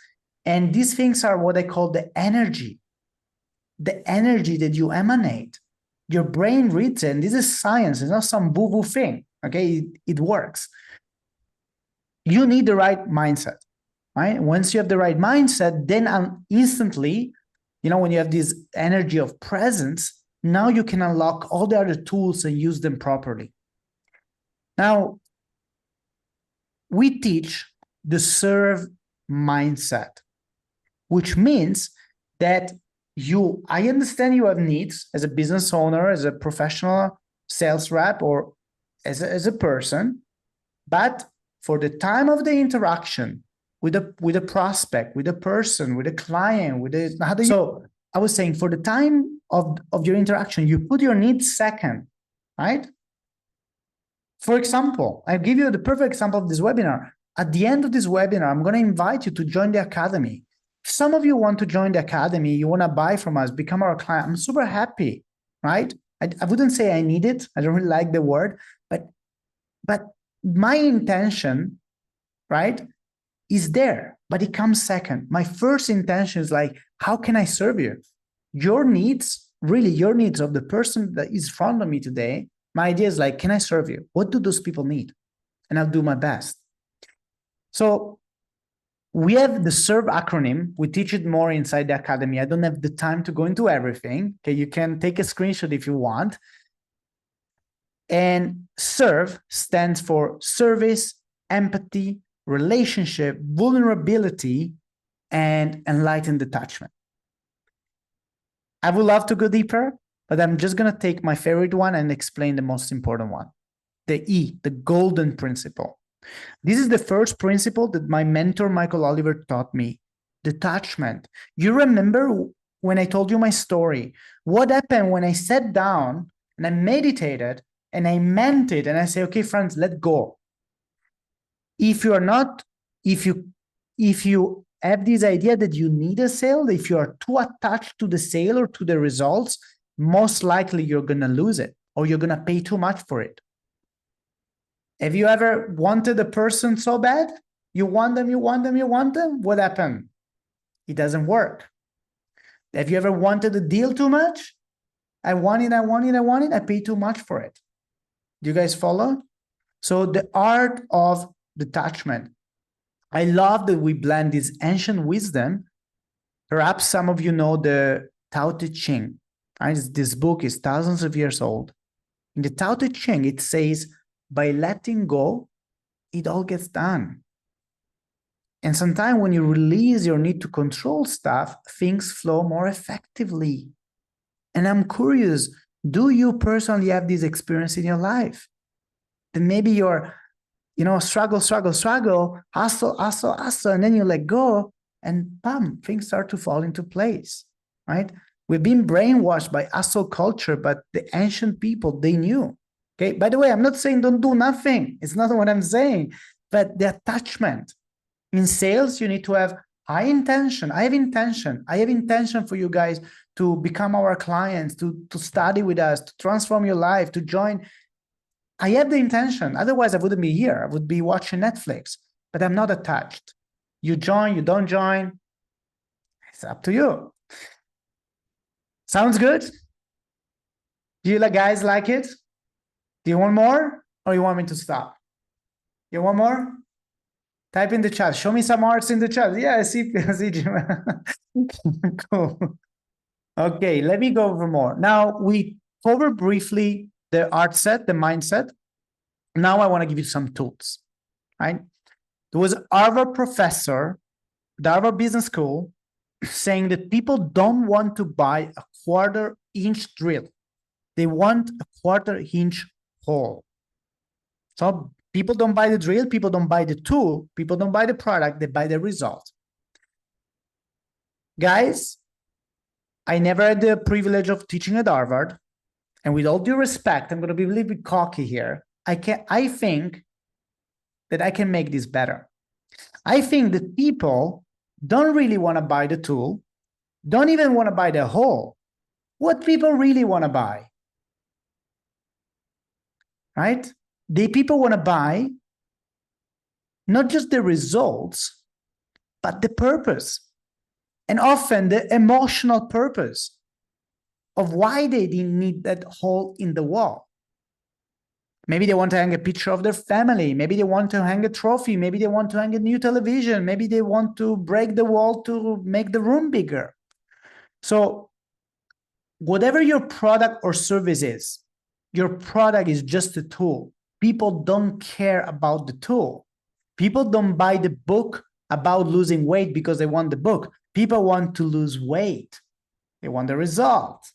and these things are what I call the energy that you emanate. Your brain reads it, and this is science. It's not some boo-boo thing, okay? It works. You need the right mindset, right? Once you have the right mindset, then instantly, when you have this energy of presence, now you can unlock all the other tools and use them properly. Now, we teach the serve mindset, which means that I understand you have needs as a business owner, as a professional sales rep, or as a person, but for the time of the interaction with a prospect, with a person, with a client, so I was saying, for the time of your interaction, you put your needs second, right? For example, I'll give you the perfect example of this webinar. At the end of this webinar, I'm going to invite you to join the academy. If some of you want to join the academy, you want to buy from us, become our client, I'm super happy, right? I wouldn't say I need it. I don't really like the word, but my intention, right, is there, but it comes second. My first intention is like, how can I serve you? Your needs, really your needs of the person that is in front of me today, my idea is like, can I serve you? What do those people need? And I'll do my best. So we have the SERVE acronym. We teach it more inside the academy. I don't have the time to go into everything. Okay, you can take a screenshot if you want. And SERVE stands for service, empathy, relationship, vulnerability, and enlightened detachment. I would love to go deeper, but I'm just going to take my favorite one and explain the most important one. The E, the golden principle. This is the first principle that my mentor, Michael Oliver, taught me. Detachment. You remember when I told you my story? What happened when I sat down and I meditated and I meant it and I say, okay, friends, let go. If you have this idea that you need a sale, if you are too attached to the sale or to the results, most likely you're going to lose it or you're going to pay too much for it. Have you ever wanted a person so bad? You want them. What happened? It doesn't work. Have you ever wanted a deal too much? I want it. I pay too much for it. Do you guys follow? So the art of detachment. I love that we blend this ancient wisdom. Perhaps some of you know the Tao Te Ching. Right? This book is thousands of years old. In the Tao Te Ching, it says, by letting go, it all gets done. And sometimes when you release your need to control stuff, things flow more effectively. And I'm curious, do you personally have this experience in your life? then maybe you're, struggle, hustle, and then you let go, and bam, things start to fall into place, right? We've been brainwashed by hustle culture, but the ancient people, they knew. Okay. By the way, I'm not saying don't do nothing. It's not what I'm saying, but the attachment in sales, you need to have high intention. I have intention for you guys to become our clients, to study with us, to transform your life, to join. I have the intention. Otherwise, I wouldn't be here. I would be watching Netflix, but I'm not attached. You join, you don't join. It's up to you. Sounds good? Do you guys like it? Do you want more, or you want me to stop? You want more? Type in the chat. Show me some arts in the chat. Yeah, I see Jim. Cool. Okay, let me go over more. Now, we covered briefly the art set, the mindset. Now I want to give you some tools, right? There was a Harvard professor at Harvard Business School saying that people don't want to buy a quarter-inch drill. They want a quarter-inch hole. So people don't buy the drill, people don't buy the tool, people don't buy the product, they buy the result. Guys, I never had the privilege of teaching at Harvard. And with all due respect, I'm going to be a little bit cocky here. I think that I can make this better. I think that people don't really want to buy the tool, don't even want to buy the hole. What people really want to buy, right? People want to buy not just the results, but the purpose. And often the emotional purpose of why they didn't need that hole in the wall. Maybe they want to hang a picture of their family. Maybe they want to hang a trophy. Maybe they want to hang a new television. Maybe they want to break the wall to make the room bigger. So whatever your product or service is, your product is just a tool. People don't care about the tool. People don't buy the book about losing weight because they want the book. People want to lose weight. They want the result.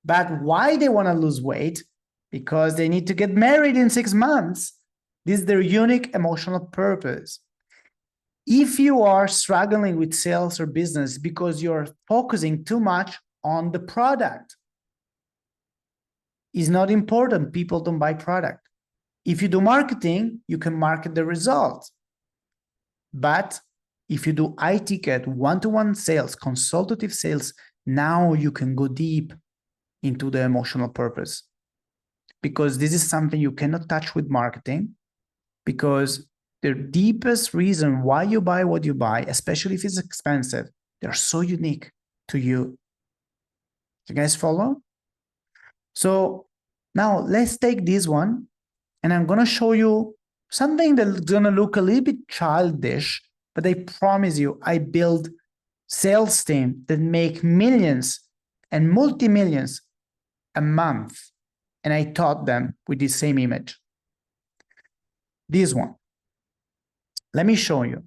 But why they want to lose weight? Because they need to get married in 6 months. This is their unique emotional purpose. If you are struggling with sales or business because you're focusing too much on the product, it's not important. People don't buy product. If you do marketing, you can market the result. But if you do high ticket, one-to-one sales, consultative sales, now you can go deep into the emotional purpose. Because this is something you cannot touch with marketing, because the deepest reason why you buy what you buy, especially if it's expensive, they're so unique to you. You guys follow? So now let's take this one, and I'm going to show you something that's going to look a little bit childish, but I promise you, I build sales team that make millions and multi-millions a month. And I taught them with this same image. This one. Let me show you.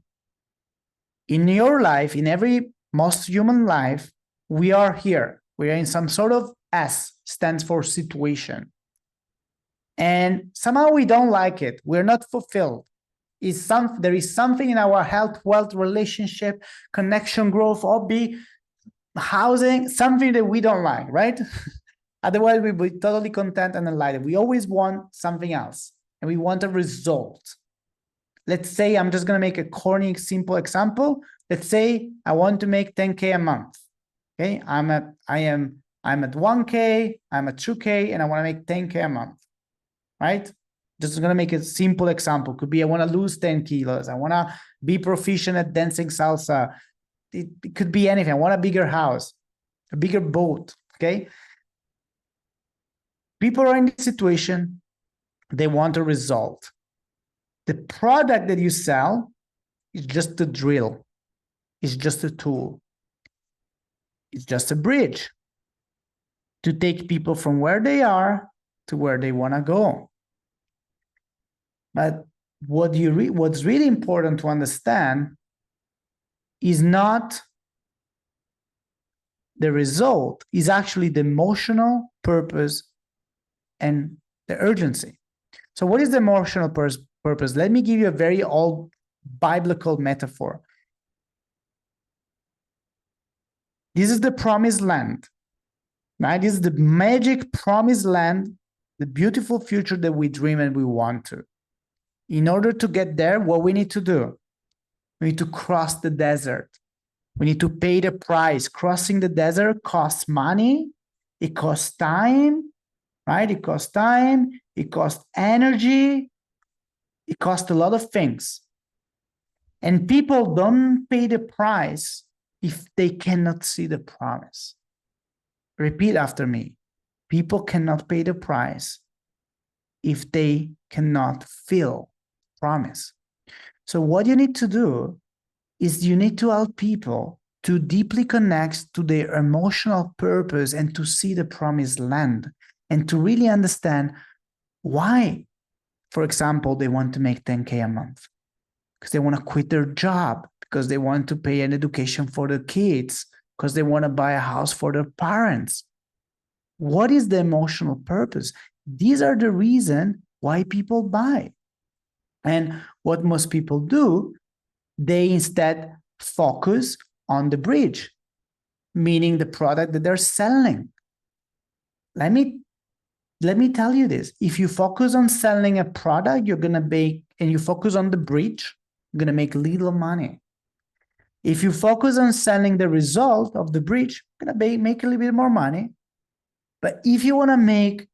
In your life, in every most human life, we are here. We are in some sort of S, stands for situation. And somehow we don't like it. We're not fulfilled. There is something in our health, wealth, relationship, connection, growth, hobby, housing, something that we don't like, right? Otherwise, we'll be totally content and enlightened. We always want something else, and we want a result. Let's say I'm just going to make a corny, simple example. Let's say I want to make 10K a month. Okay, I'm at 1K, I'm at 2K, and I want to make 10K a month. Right? Just going to make a simple example. Could be I want to lose 10 kilos. I want to be proficient at dancing salsa. It could be anything. I want a bigger house, a bigger boat. Okay. People are in this situation, they want a result. The product that you sell is just a drill. It's just a tool. It's just a bridge to take people from where they are to where they want to go. But what's really important to understand is not the result, is actually the emotional purpose and the urgency. So what is the emotional purpose? Let me give you a very old biblical metaphor. This is the promised land, right? This is the magic promised land, the beautiful future that we dream and we want to. In order to get there, what we need to do? We need to cross the desert. We need to pay the price. Crossing the desert costs money. It costs time, right? It costs time. It costs energy. It costs a lot of things. And people don't pay the price if they cannot see the promise. Repeat after me. People cannot pay the price if they cannot feel promise. So what you need to do is you need to help people to deeply connect to their emotional purpose and to see the promised land and to really understand why, for example, they want to make 10K a month, because they want to quit their job, because they want to pay an education for their kids, because they want to buy a house for their parents. What is the emotional purpose? These are the reason why people buy. And what most people do, they instead focus on the bridge, meaning the product that they're selling. Let me tell you this. If you focus on selling a product, you're going to make, and you focus on the bridge, you're going to make little money. If you focus on selling the result of the bridge, you're going to make a little bit more money. But if you want to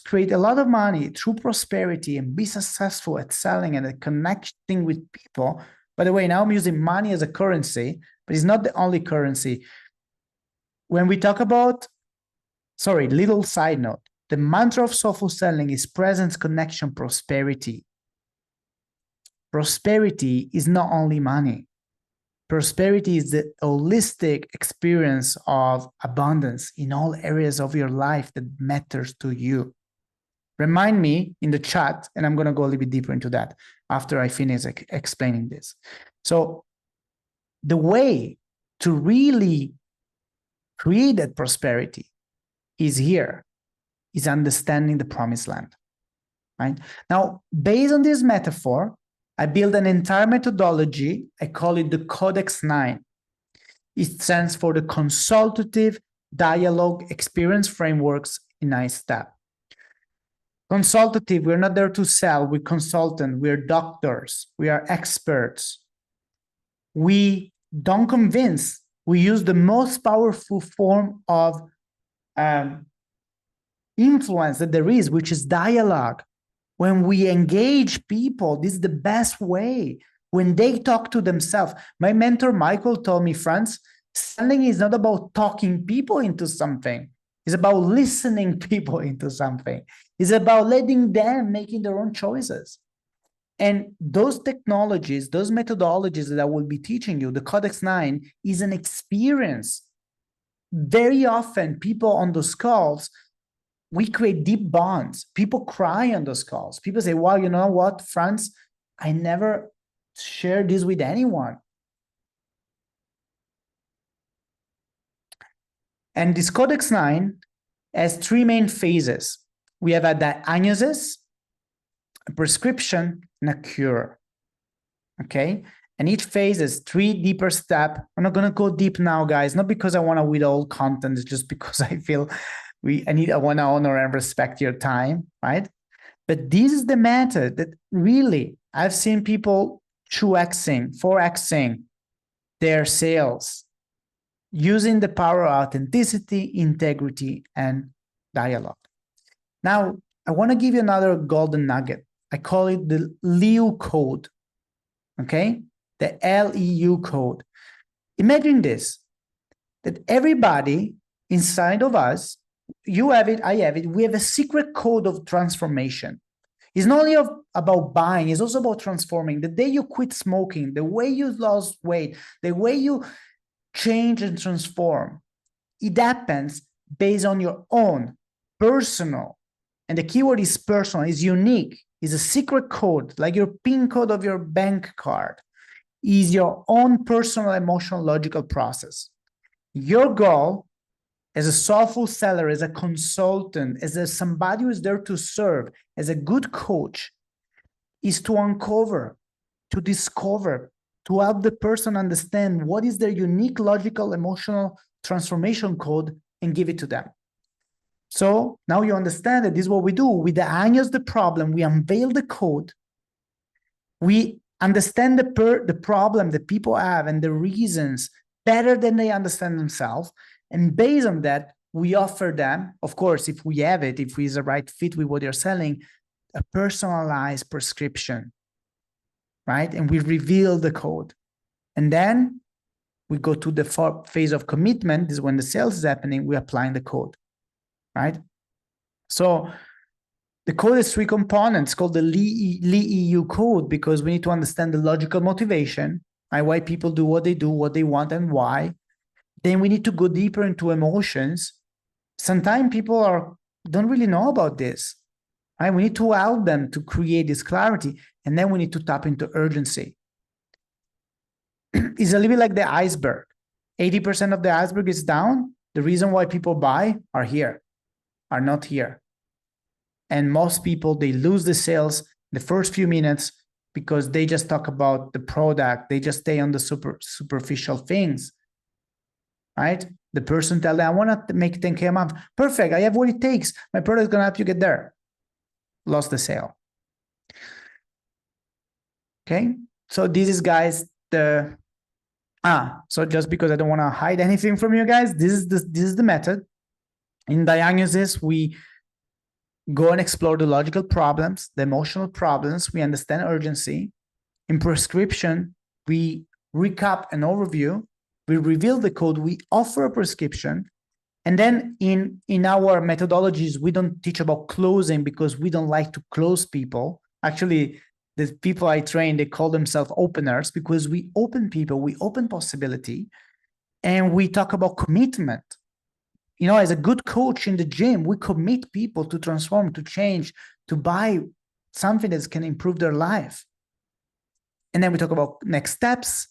create a lot of money through prosperity and be successful at selling and at connecting with people, by the way, now I'm using money as a currency, but it's not the only currency. When we talk about, little side note, the mantra of soulful selling is presence, connection, prosperity. Prosperity is not only money. Prosperity is the holistic experience of abundance in all areas of your life that matters to you. Remind me in the chat, and I'm going to go a little bit deeper into that after I finish explaining this. So the way to really create that prosperity is understanding the promised land, right? Now, based on this metaphor, I built an entire methodology. I call it the Codex 9. It stands for the Consultative Dialogue Experience Frameworks in 9 steps. Consultative, we're not there to sell. We're consultant. We're doctors. We are experts. We don't convince. We use the most powerful form of influence that there is, which is dialogue. When we engage people, this is the best way. When they talk to themselves. My mentor, Michael, told me, Frans, selling is not about talking people into something. It's about listening people into something. It's about letting them making their own choices. And those technologies, those methodologies that I will be teaching you, the Codex 9, is an experience. Very often, people on those calls, we create deep bonds. People cry on those calls. People say, wow, you know what, Frans, I never shared this with anyone. And this Codex 9 has 3 main phases. We have a diagnosis, a prescription, and a cure. Okay? And each phase is 3 deeper steps. I'm not going to go deep now, guys, not because I want to withhold content, it's just because I feel I want to honor and respect your time, right? But this is the method that really I've seen people 2xing, 4xing their sales using the power of authenticity, integrity, and dialogue. Now, I want to give you another golden nugget. I call it the LEU code, okay? The LEU code. Imagine this, that everybody inside of us, you have it, I have it, we have a secret code of transformation. It's not only about buying, it's also about transforming. The day you quit smoking, the way you lost weight, the way you change and transform, it happens based on your own personal, and the keyword is personal, is unique, is a secret code, like your PIN code of your bank card, is your own personal, emotional, logical process. Your goal as a soulful seller, as a consultant, as somebody who is there to serve, as a good coach, is to uncover, to discover, to help the person understand what is their unique logical emotional transformation code and give it to them. So now you understand that this is what we do. We diagnose the problem, we unveil the code, we understand the problem that people have and the reasons better than they understand themselves. And based on that, we offer them, of course, if we have it, if it's the right fit with what they're selling, a personalized prescription, right? And we reveal the code. And then we go to the phase of commitment. This is when the sales is happening. We're applying the code, right? So the code is 3 components called the LEEU code, because we need to understand the logical motivation, right? Why people do, what they want, and why. Then we need to go deeper into emotions. Sometimes people don't really know about this, right? We need to help them to create this clarity. And then we need to tap into urgency. It's a little bit like the iceberg. 80% of the iceberg is down. The reason why people buy are not here. And most people, they lose the sales the first few minutes because they just talk about the product. They just stay on the superficial things, right? The person tells them, I want to make 10K a month. Perfect, I have what it takes. My product is going to help you get there. Lost the sale. Okay, so this is, guys, so just because I don't want to hide anything from you guys, this is the method. In diagnosis, we go and explore the logical problems, the emotional problems. We understand urgency. In prescription, we recap an overview. We reveal the code. We offer a prescription. And then in our methodologies, we don't teach about closing because we don't like to close people. Actually, the people I train, they call themselves openers because we open people, we open possibility, and we talk about commitment. You know, as a good coach in the gym, we commit people to transform, to change, to buy something that can improve their life. And then we talk about next steps.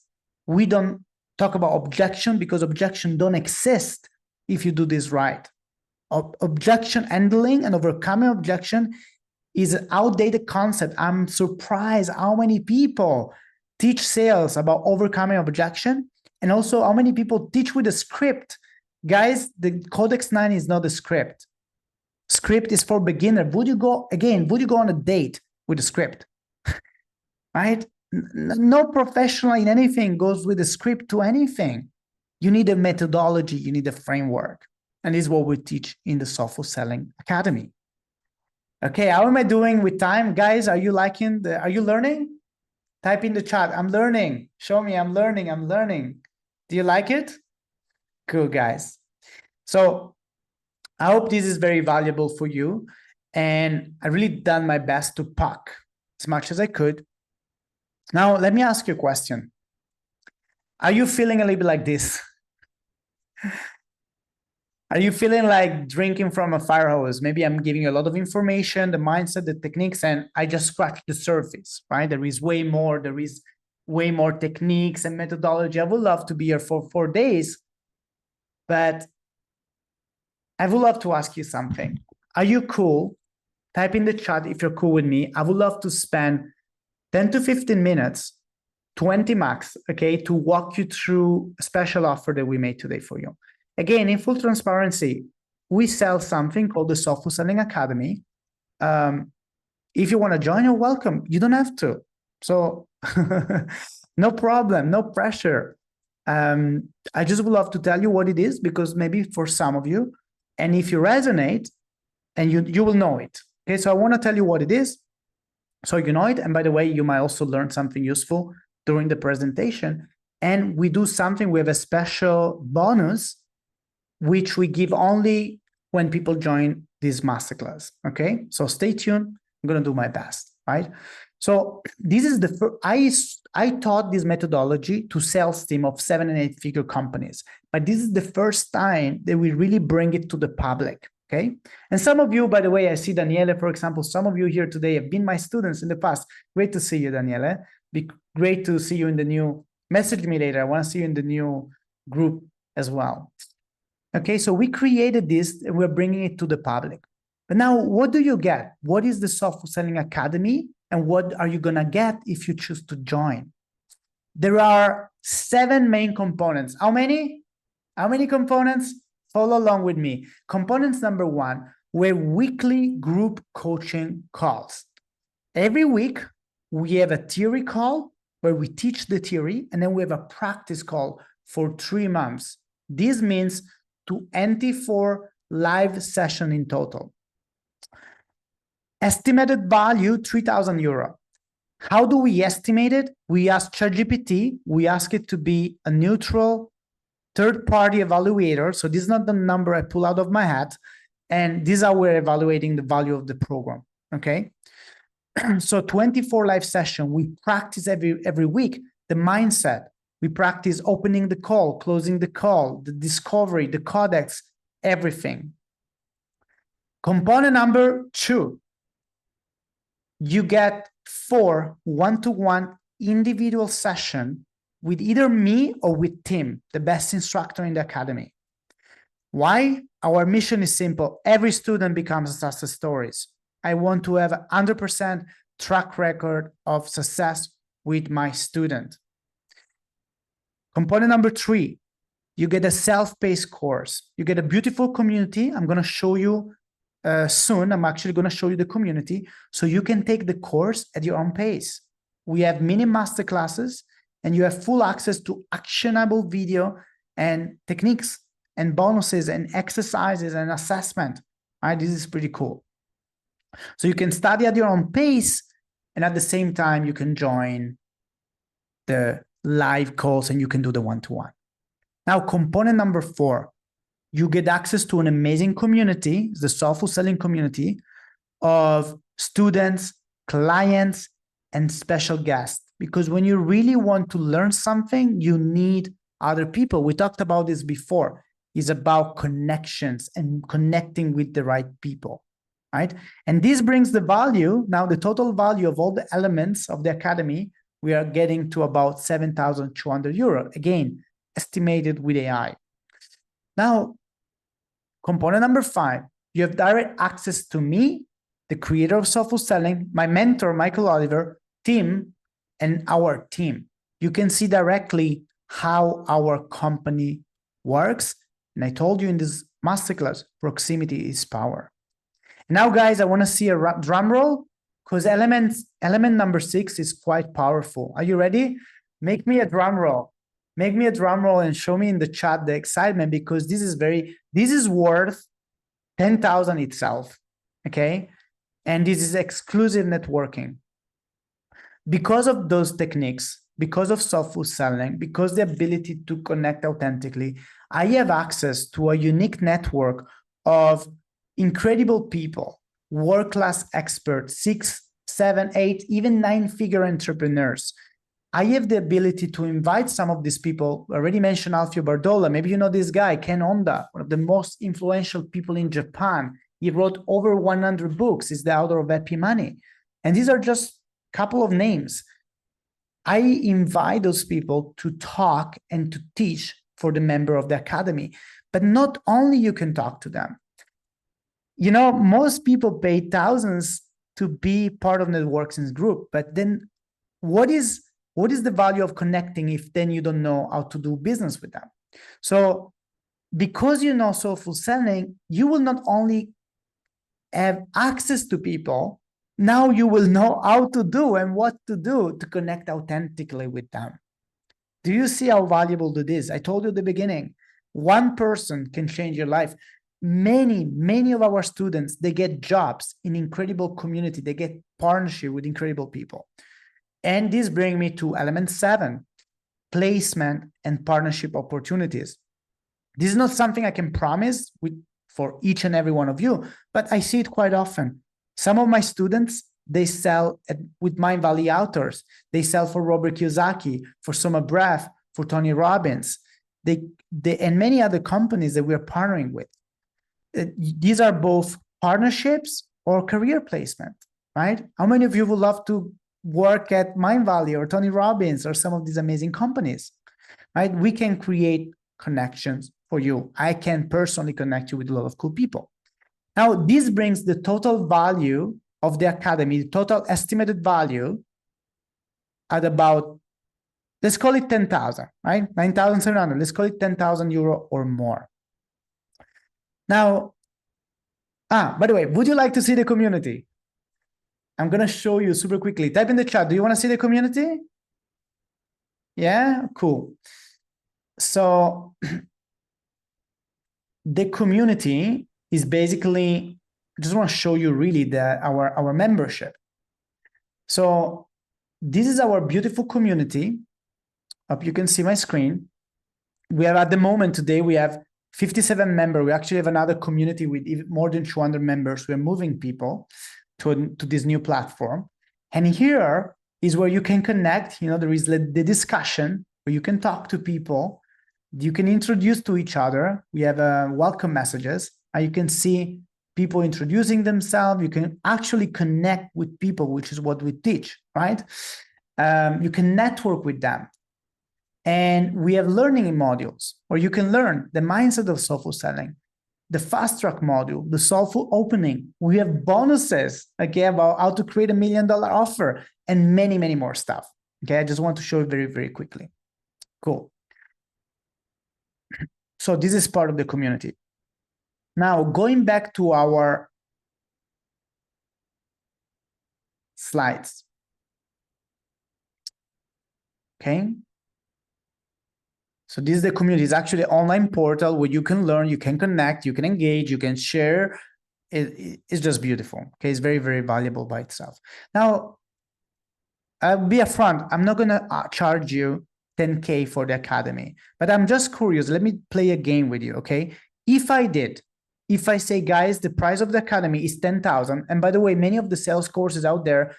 We don't talk about objection because objection don't exist if you do this right. Objection handling and overcoming objection is an outdated concept. I'm surprised how many people teach sales about overcoming objection, and also how many people teach with a script. Guys, the Codex 9 is not a script. Script is for beginner. Would you go on a date with a script? Right? No professional in anything goes with a script to anything. You need a methodology, you need a framework. And this is what we teach in the Soulful Selling Academy. Okay, how am I doing with time? Guys, are you learning? Type in the chat, I'm learning. Show me, I'm learning. Do you like it? Cool, guys. So I hope this is very valuable for you. And I really done my best to pack as much as I could. Now, let me ask you a question. Are you feeling a little bit like this? Are you feeling like drinking from a fire hose? Maybe I'm giving you a lot of information, the mindset, the techniques, and I just scratched the surface, right? There is way more techniques and methodology. I would love to be here for 4 days, but I would love to ask you something. Are you cool? Type in the chat if you're cool with me. I would love to spend 10 to 15 minutes, 20 max, okay, to walk you through a special offer that we made today for you. Again, in full transparency, we sell something called the Soulful Selling Academy. If you want to join, you're welcome. You don't have to. So no problem, no pressure. I just would love to tell you what it is, because maybe for some of you, and if you resonate, and you will know it. Okay, so I want to tell you what it is, so you know it. And by the way, you might also learn something useful during the presentation. And we do something, we have a special bonus, which we give only when people join this masterclass. Okay, so stay tuned. I'm going to do my best, right? So this is the first, I taught this methodology to sales team of 7- and 8-figure companies, but this is the first time that we really bring it to the public. Okay. And some of you, by the way, I see Daniele, for example, some of you here today have been my students in the past. Great to see you, Daniele. Be great to see you in the new, message me later. I want to see you in the new group as well. Okay, so we created this and we're bringing it to the public. But now what do you get? What is the Soulful Selling Academy? And what are you going to get if you choose to join? There are 7 main components. How many? How many components? Follow along with me. Components number 1 were weekly group coaching calls. Every week, we have a theory call where we teach the theory, and then we have a practice call for 3 months. This means 24 live session in total. Estimated value, 3,000 euro. How do we estimate it? We ask ChatGPT, we ask it to be a neutral third-party evaluator. So this is not the number I pull out of my hat. And this is how we're evaluating the value of the program, okay? So 24 live session, we practice every week the mindset. We practice opening the call, closing the call, the discovery, the codex, everything. Component number 2, you get 4 one-to-one individual session with either me or with Tim, the best instructor in the academy. Why? Our mission is simple. Every student becomes a success stories. I want to have a 100% track record of success with my student. Component number 3, you get a self-paced course. You get a beautiful community. I'm going to show you soon. I'm actually going to show you the community so you can take the course at your own pace. We have mini masterclasses and you have full access to actionable video and techniques and bonuses and exercises and assessment. Right? This is pretty cool. So you can study at your own pace, and at the same time, you can join the live calls and you can do the one-to-one. Now, component number 4, you get access to an amazing community, the Soulful Selling community of students, clients, and special guests. Because when you really want to learn something, you need other people. We talked about this before. It's about connections and connecting with the right people. Right? And this brings the value, now the total value of all the elements of the academy, we are getting to about 7,200 euro. Again, estimated with AI. Now, component number 5, you have direct access to me, the creator of Soulful Selling, my mentor, Michael Oliver, Tim, and our team. You can see directly how our company works. And I told you in this masterclass, proximity is power. Now, guys, I want to see a drum roll because element number 6 is quite powerful. Are you ready? Make me a drum roll. Make me a drum roll and show me in the chat the excitement, because this is worth 10,000 itself. Okay. And this is exclusive networking. Because of those techniques, because of soulful selling, because the ability to connect authentically, I have access to a unique network of incredible people, world-class experts, 6, 7, 8, even 9-figure entrepreneurs. I have the ability to invite some of these people. I already mentioned Alfio Bardola. Maybe you know this guy, Ken Honda, one of the most influential people in Japan. He wrote over 100 books. He's the author of Happy Money. And these are just a couple of names. I invite those people to talk and to teach for the member of the academy. But not only you can talk to them. You know, most people pay thousands to be part of the networking group, but then what is the value of connecting if then you don't know how to do business with them? So because you know soulful selling, you will not only have access to people, now you will know how to do and what to do to connect authentically with them. Do you see how valuable it is? I told you at the beginning, one person can change your life. Many of our students, they get jobs in incredible community. They get partnership with incredible people. And this brings me to element 7, placement and partnership opportunities. This is not something I can promise for each and every one of you, but I see it quite often. Some of my students, they sell with Mind Valley authors. They sell for Robert Kiyosaki, for Soma Breath, for Tony Robbins, and many other companies that we are partnering with. These are both partnerships or career placement, right? How many of you would love to work at Mind Valley or Tony Robbins or some of these amazing companies, right? We can create connections for you. I can personally connect you with a lot of cool people. Now, this brings the total value of the academy, the total estimated value at about, let's call it 10,000, right? 9,700, let's call it 10,000 euro or more. Now, by the way, would you like to see the community? I'm going to show you super quickly. Type in the chat. Do you want to see the community? Yeah, cool. So the community is basically, I just want to show you really our membership. So this is our beautiful community. Hope you can see my screen. We have at the moment today, we have 57 members. We actually have another community with more than 200 members. We're moving people to this new platform. And here is where you can connect. You know, there is the discussion where you can talk to people. You can introduce to each other. We have welcome messages. You can see people introducing themselves. You can actually connect with people, which is what we teach, right? You can network with them. And we have learning modules where you can learn the mindset of soulful selling, the fast track module, the soulful opening. We have bonuses, okay, about how to create $1 million offer and many, many more stuff. Okay, I just want to show you very, very quickly. Cool. So this is part of the community. Now, going back to our slides. Okay. So this is the community. It's actually an online portal where you can learn, you can connect, you can engage, you can share. It's just beautiful. Okay, it's very, very valuable by itself. Now, I'll be upfront. I'm not going to charge you 10K for the academy, but I'm just curious. Let me play a game with you, okay? If I say, guys, the price of the academy is 10,000, and by the way, many of the sales courses out there,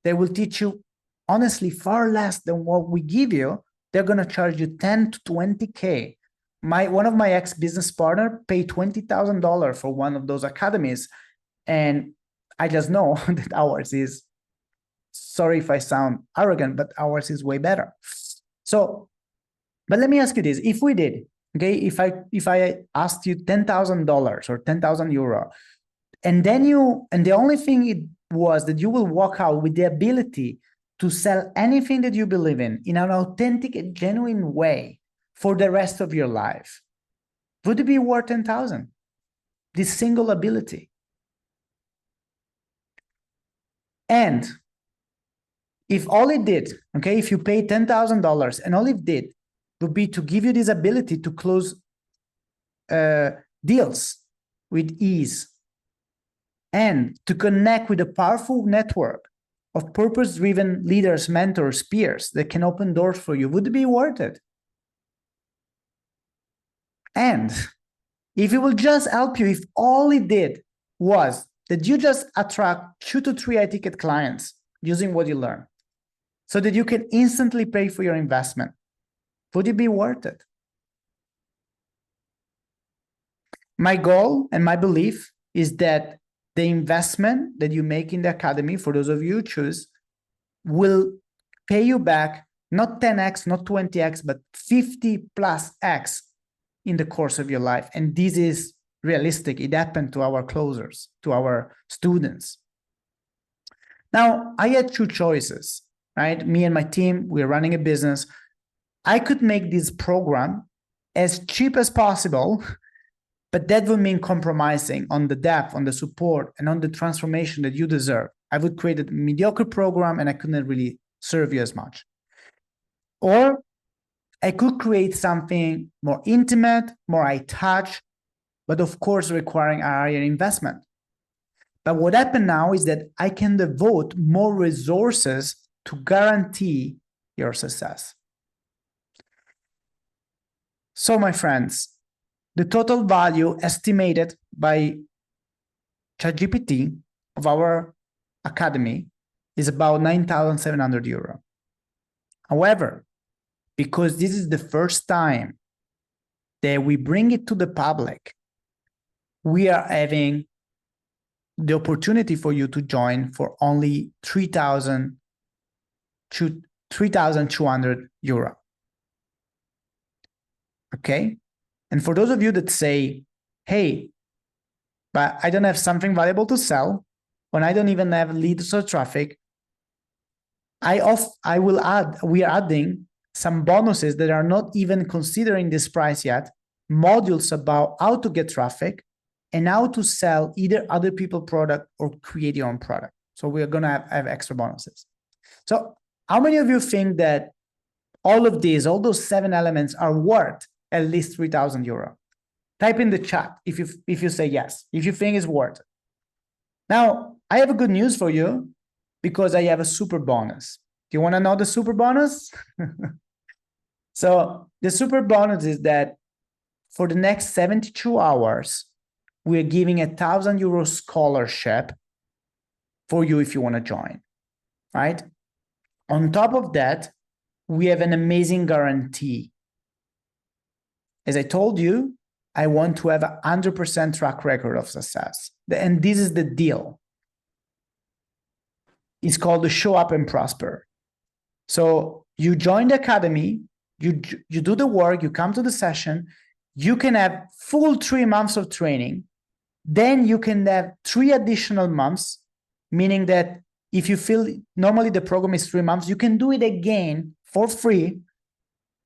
they will teach you honestly far less than what we give you. They're going to charge you 10 to 20K. One of my ex-business partner paid $20,000 for one of those academies. And I just know that ours is, sorry if I sound arrogant, but ours is way better. So, but let me ask you this. If we did, okay, if I asked you $10,000 or 10,000 euro, and then the only thing it was that you will walk out with the ability to sell anything that you believe in an authentic and genuine way for the rest of your life, would it be worth 10,000? This single ability. And if all it did, okay, if you pay $10,000 and all it did would be to give you this ability to close deals with ease and to connect with a powerful network of purpose-driven leaders, mentors, peers that can open doors for you, would it be worth it? And if it will just help you, if all it did was that you just attract 2 to 3 high-ticket clients using what you learn so that you can instantly pay for your investment, would it be worth it? My goal and my belief is that the investment that you make in the academy, for those of you who choose, will pay you back not 10x, not 20x, but 50 plus x in the course of your life. And this is realistic. It happened to our closers, to our students. Now, I had 2 choices, right? Me and my team, we're running a business. I could make this program as cheap as possible, but that would mean compromising on the depth, on the support, and on the transformation that you deserve. I would create a mediocre program and I couldn't really serve you as much. Or I could create something more intimate, more high touch, but of course requiring a higher investment. But what happened now is that I can devote more resources to guarantee your success. So my friends, the total value estimated by ChatGPT of our academy is about 9,700 euro. However, because this is the first time that we bring it to the public, we are having the opportunity for you to join for only 3,200 euro. Okay? And for those of you that say, hey, but I don't have something valuable to sell, when I don't even have leads or traffic, we are adding some bonuses that are not even considering this price yet, modules about how to get traffic and how to sell either other people's product or create your own product. So we're going to have extra bonuses. So how many of you think that all of these, all those 7 elements are worth at least 3,000 euro? Type in the chat if you say yes, if you think it's worth it. Now, I have a good news for you because I have a super bonus. Do you want to know the super bonus? So the super bonus is that for the next 72 hours, we're giving a 1,000 euro scholarship for you if you want to join, right? On top of that, we have an amazing guarantee. As I told you, I want to have a 100% track record of success. And this is the deal. It's called the Show Up and Prosper. So you join the academy, you do the work, you come to the session, you can have full 3 months of training. Then you can have 3 additional months, meaning that if you feel normally the program is 3 months, you can do it again for free.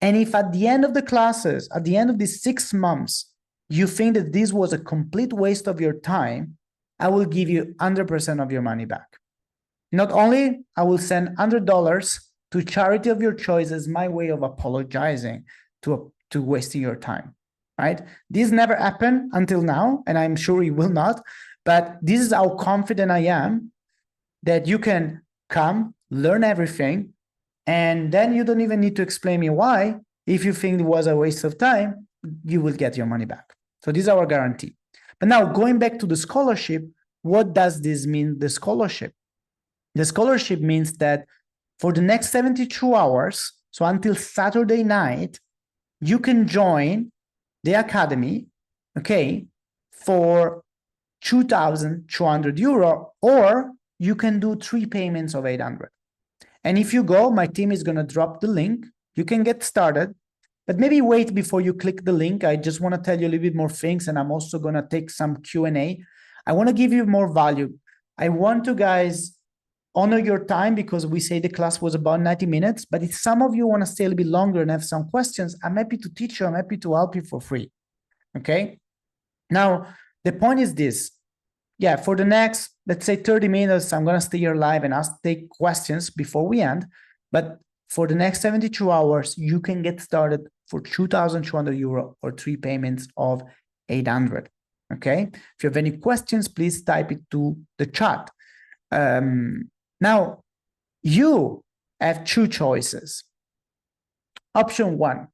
And if at the end of the classes, at the end of these 6 months, you think that this was a complete waste of your time, I will give you 100% of your money back. Not only I will send $100 to charity of your choice as my way of apologizing to wasting your time, right? This never happened until now, and I'm sure it will not, but this is how confident I am that you can come, learn everything, and then you don't even need to explain me why. If you think it was a waste of time, you will get your money back. So this is our guarantee. But now going back to the scholarship, what does this mean, the scholarship? The scholarship means that for the next 72 hours, so until Saturday night, you can join the academy, okay, for 2,200 euro, or you can do 3 payments of 800. And if you go, my team is going to drop the link. You can get started, but maybe wait before you click the link. I just want to tell you a little bit more things, and I'm also going to take some Q&A. I want to give you more value. I want to, guys, honor your time because we say the class was about 90 minutes, but if some of you want to stay a little bit longer and have some questions, I'm happy to teach you. I'm happy to help you for free. Okay. Now, the point is this. Yeah, for the next, let's say 30 minutes, I'm going to stay here live and take questions before we end. But for the next 72 hours, you can get started for 2,200 euro or 3 payments of 800. Okay. If you have any questions, please type it to the chat. Now, you have 2 choices. Option 1,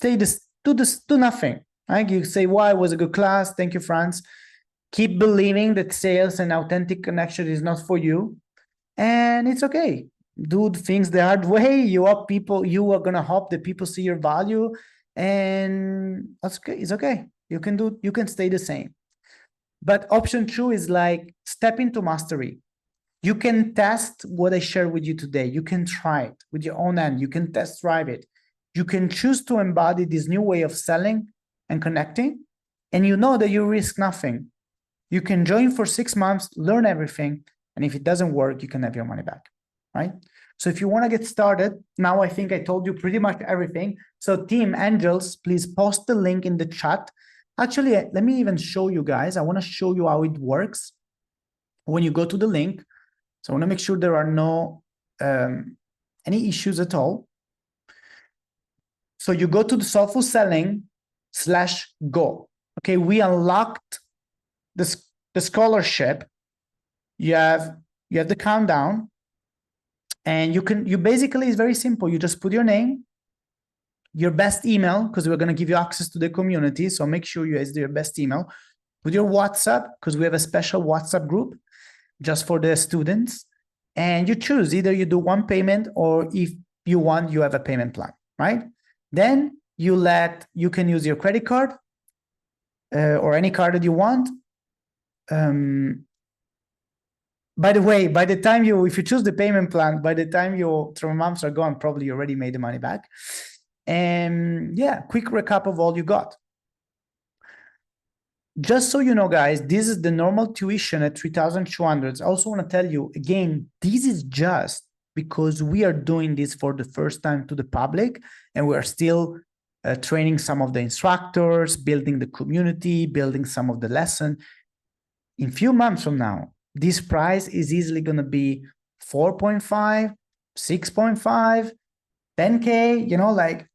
do nothing. Right? You say, "Wow, it was a good class. Thank you, Frans." Keep believing that sales and authentic connection is not for you. And it's okay. Do things the hard way. You are going to hope that people see your value. And that's okay. It's okay. You can stay the same. But option 2 is like step into mastery. You can test what I shared with you today. You can try it with your own hand. You can test drive it. You can choose to embody this new way of selling and connecting. And you know that you risk nothing. You can join for 6 months, learn everything. And if it doesn't work, you can have your money back, right? So if you want to get started, now I think I told you pretty much everything. So Team Angels, please post the link in the chat. Actually, let me even show you guys. I want to show you how it works when you go to the link. So I want to make sure there are no any issues at all. So you go to the Soulful Selling/go. Okay, we unlocked the scholarship. You have the countdown, and you basically, it's very simple. You just put your name, your best email, because we're going to give you access to the community. So make sure you use your best email. Put your WhatsApp, because we have a special WhatsApp group just for the students, and you choose either you do 1 payment, or if you want, you have a payment plan, right? Then you can use your credit card or any card that you want. By the way, if you choose the payment plan, by the time your 3 months are gone, probably you already made the money back. And yeah, quick recap of all you got. Just so you know, guys, this is the normal tuition at 3,200. I also want to tell you again, this is just because we are doing this for the first time to the public, and we are still training some of the instructors, building the community, building some of the lesson. In a few months from now, this price is easily going to be 4.5, 6.5, 10K, you know, like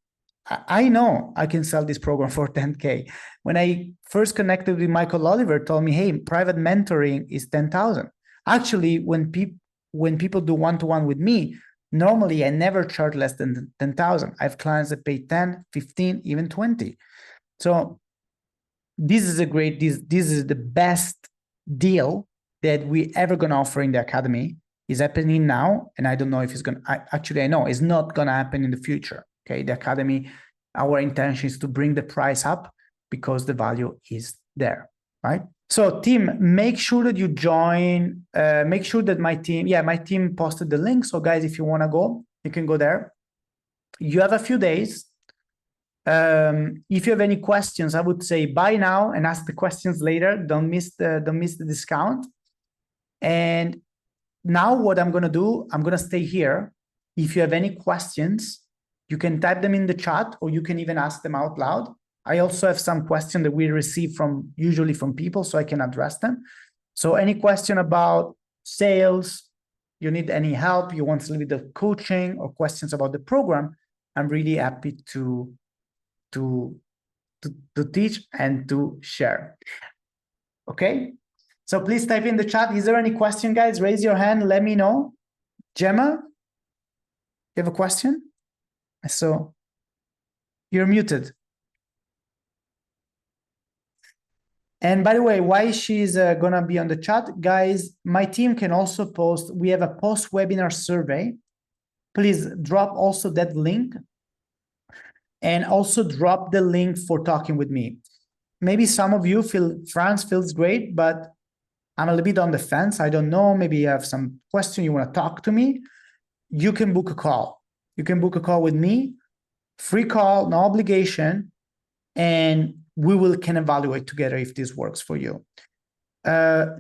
I know I can sell this program for 10K. When I first connected with Michael Oliver, told me, hey, private mentoring is 10,000. Actually, when people do one-to-one with me, normally I never charge less than 10,000. I have clients that pay 10, 15, even 20. So this is a great, this is the best deal that we ever going to offer in the academy. Is happening now, and I don't know if it's going to, actually I know it's not going to happen in the future. Okay, the academy, our intention is to bring the price up because the value is there, right? So team, make sure that you join, make sure that my team posted the link. So guys, if you want to go, you can go there. You have a few days. If you have any questions, I would say buy now and ask the questions later. Don't miss the discount. And now what I'm going to do, I'm going to stay here. If you have any questions, you can type them in the chat, or you can even ask them out loud. I also have some questions that we receive usually from people, so I can address them. So any question about sales, you need any help, you want a little bit of coaching or questions about the program, I'm really happy to teach and to share. Okay. So please type in the chat. Is there any question, guys? Raise your hand. Let me know. Gemma, you have a question? So you're muted. And by the way, why she's going to be on the chat, guys, my team can also post. We have a post-webinar survey. Please drop also that link. And also drop the link for talking with me. Maybe some of you feel Frans feels great, but I'm a little bit on the fence. I don't know. Maybe you have some question you want to talk to me. You can book a call. You can book a call with me. Free call, no obligation. And we can evaluate together if this works for you.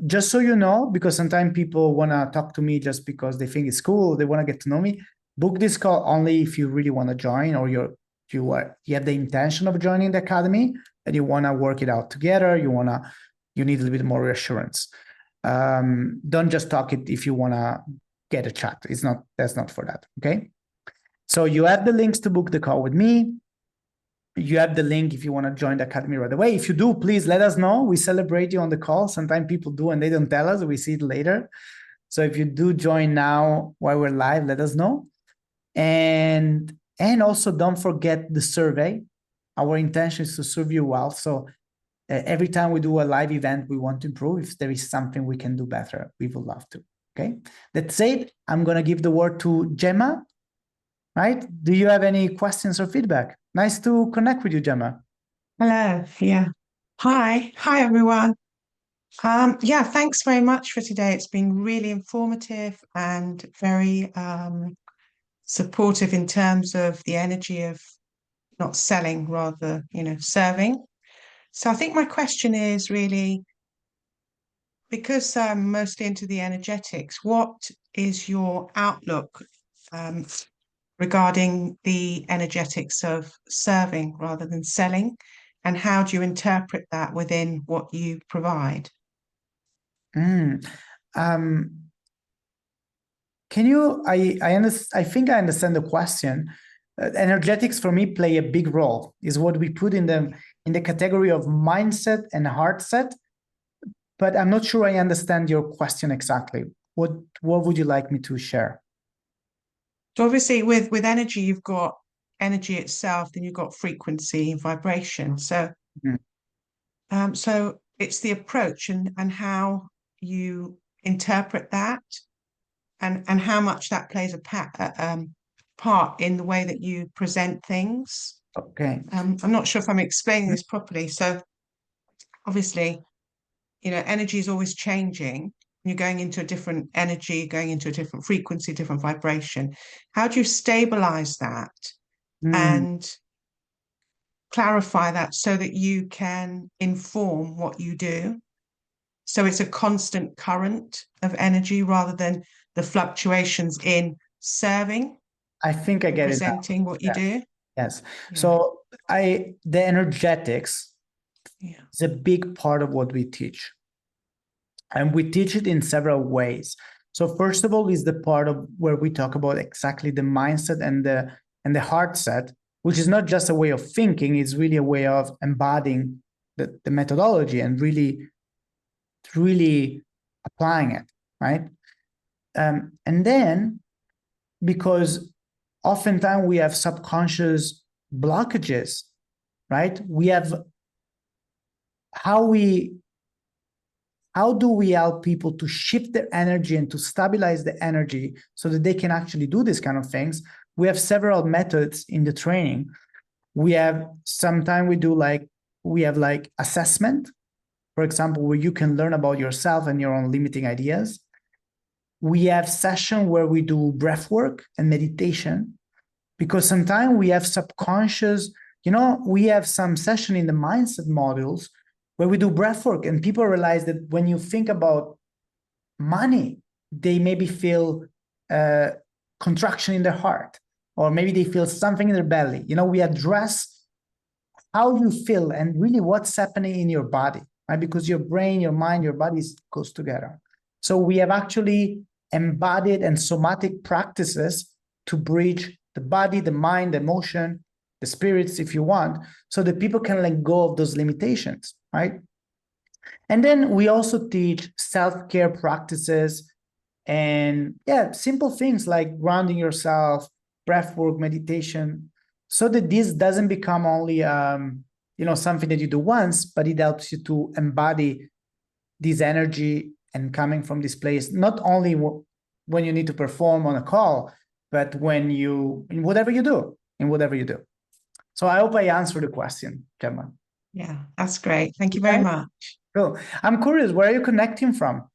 Just so you know, because sometimes people want to talk to me just because they think it's cool, they want to get to know me. Book this call only if you really want to join, or you have the intention of joining the academy and you want to work it out together. You need a little bit more reassurance. Don't just talk it if you want to get a chat. That's not for that. Okay. So you have the links to book the call with me. You have the link if you want to join the academy right away. If you do, please let us know. We celebrate you on the call. Sometimes people do and they don't tell us. We see it later. So if you do join now while we're live, let us know. And also don't forget the survey. Our intention is to serve you well. So every time we do a live event, we want to improve. If there is something we can do better, we would love to. Okay. That said, I'm going to give the word to Gemma. Right? Do you have any questions or feedback? Nice to connect with you, Gemma. Hello. Yeah. Hi, everyone. Yeah, thanks very much for today. It's been really informative and very supportive in terms of the energy of not selling, rather, serving. So I think my question is really, because I'm mostly into the energetics, what is your outlook regarding the energetics of serving rather than selling? And how do you interpret that within what you provide? Can you, I think I understand the question. Energetics for me play a big role, is what we put in the category of mindset and heart set. But I'm not sure I understand your question exactly. What would you like me to share? So obviously with energy, you've got energy itself, then you've got frequency and vibration. So, so it's the approach and how you interpret that, and how much that plays a part in the way that you present things. Okay. I'm not sure if I'm explaining this properly. So obviously, energy is always changing. You're going into a different energy, going into a different frequency, different vibration. How do you stabilize that? And clarify that so that you can inform what you do. So it's a constant current of energy rather than the fluctuations in serving, I think I get it now. presenting what you Yes. do. Yes. Yeah. So the energetics Yeah. is a big part of what we teach. And we teach it in several ways. So first of all is the part of where we talk about exactly the mindset and the heart set, which is not just a way of thinking, it's really a way of embodying the methodology and really applying it, right? And then, because oftentimes we have subconscious blockages, right? We have how do we help people to shift their energy and to stabilize the energy so that they can actually do these kind of things? We have several methods in the training. We have sometimes we have like assessment, for example, where you can learn about yourself and your own limiting ideas. We have session where we do breath work and meditation, because sometimes we have subconscious, we have some session in the mindset modules where we do breath work, and people realize that when you think about money, they maybe feel contraction in their heart, or maybe they feel something in their belly. We address how you feel and really what's happening in your body, right? Because your brain, your mind, your body goes together. So we have actually embodied and somatic practices to bridge the body, the mind, the emotion, the spirits, if you want, so that people can let go of those limitations, right? And then we also teach self-care practices and simple things like grounding yourself, breath work, meditation, so that this doesn't become only something that you do once, but it helps you to embody this energy and coming from this place, not only when you need to perform on a call, but in whatever you do. So I hope I answered the question, Gemma. Yeah, that's great. Thank you very much. Cool. I'm curious, where are you connecting from?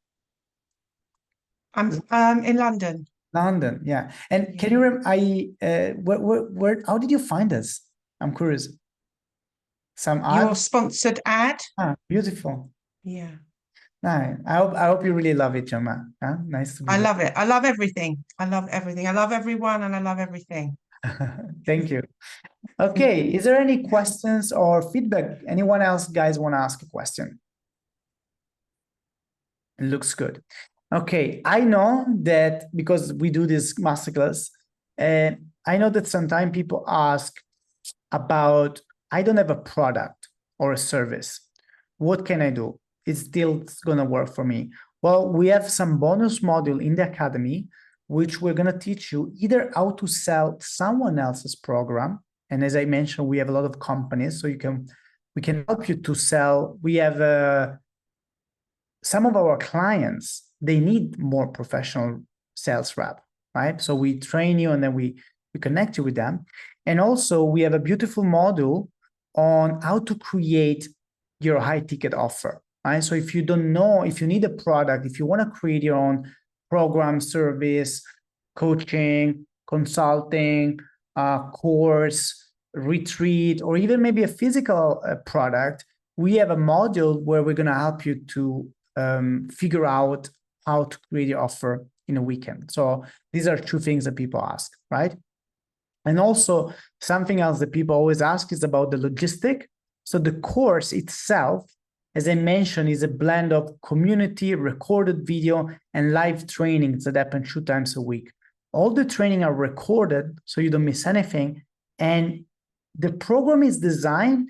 I'm in London. London, yeah. And can you where how did you find us? I'm curious. Some ad? Your sponsored ad? Beautiful. Yeah. Nice. I hope you really love it, Gemma. Nice to be I here. love it. I love everything. I love everything. I love everyone and I love everything. Thank you. Okay, is there any questions or feedback? Anyone else, guys, want to ask a question? It looks good. Okay, I know that because we do this masterclass, I know that sometimes people ask about, I don't have a product or a service. What can I do? It's still going to work for me. Well, we have some bonus module in the academy, which we're going to teach you either how to sell someone else's program. And as I mentioned, we have a lot of companies, so we can help you to sell. We have some of our clients, they need more professional sales rep, right? So we train you and then we connect you with them. And also we have a beautiful module on how to create your high ticket offer, right? So if you don't know, if you need a product, if you want to create your own program, service, coaching, consulting, course, retreat, or even maybe a physical product, we have a module where we're going to help you to figure out how to create your offer in a weekend. So these are two things that people ask, right? And also something else that people always ask is about the logistic. So the course itself, as I mentioned, is a blend of community, recorded video, and live trainings that happen 2 times a week. All the training are recorded so you don't miss anything. And the program is designed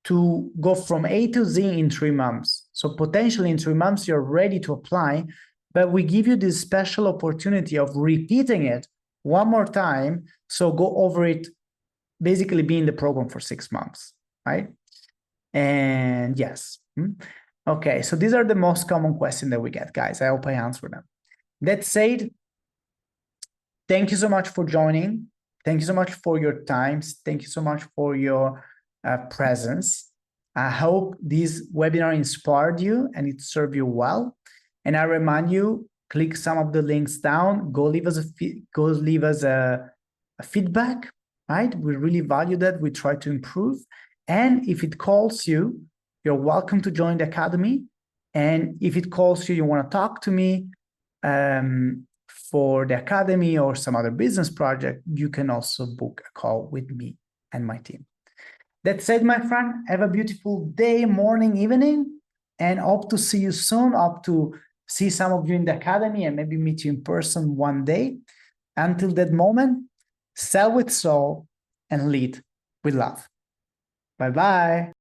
to go from A to Z in 3 months. So potentially in 3 months, you're ready to apply, but we give you this special opportunity of repeating it one more time. So go over it, basically be in the program for 6 months, right? And yes. Okay, so these are the most common questions that we get, guys. I hope I answered them. That said, thank you so much for joining. Thank you so much for your time. Thank you so much for your presence. I hope this webinar inspired you and it served you well. And I remind you, click some of the links down. Go leave us a feedback, right? We really value that. We try to improve. And if it calls you, you're welcome to join the academy. And if it calls you, you want to talk to me for the academy or some other business project, you can also book a call with me and my team. That said, my friend, have a beautiful day, morning, evening, and hope to see you soon. Hope to see some of you in the academy and maybe meet you in person one day. Until that moment, sell with soul and lead with love. Bye-bye.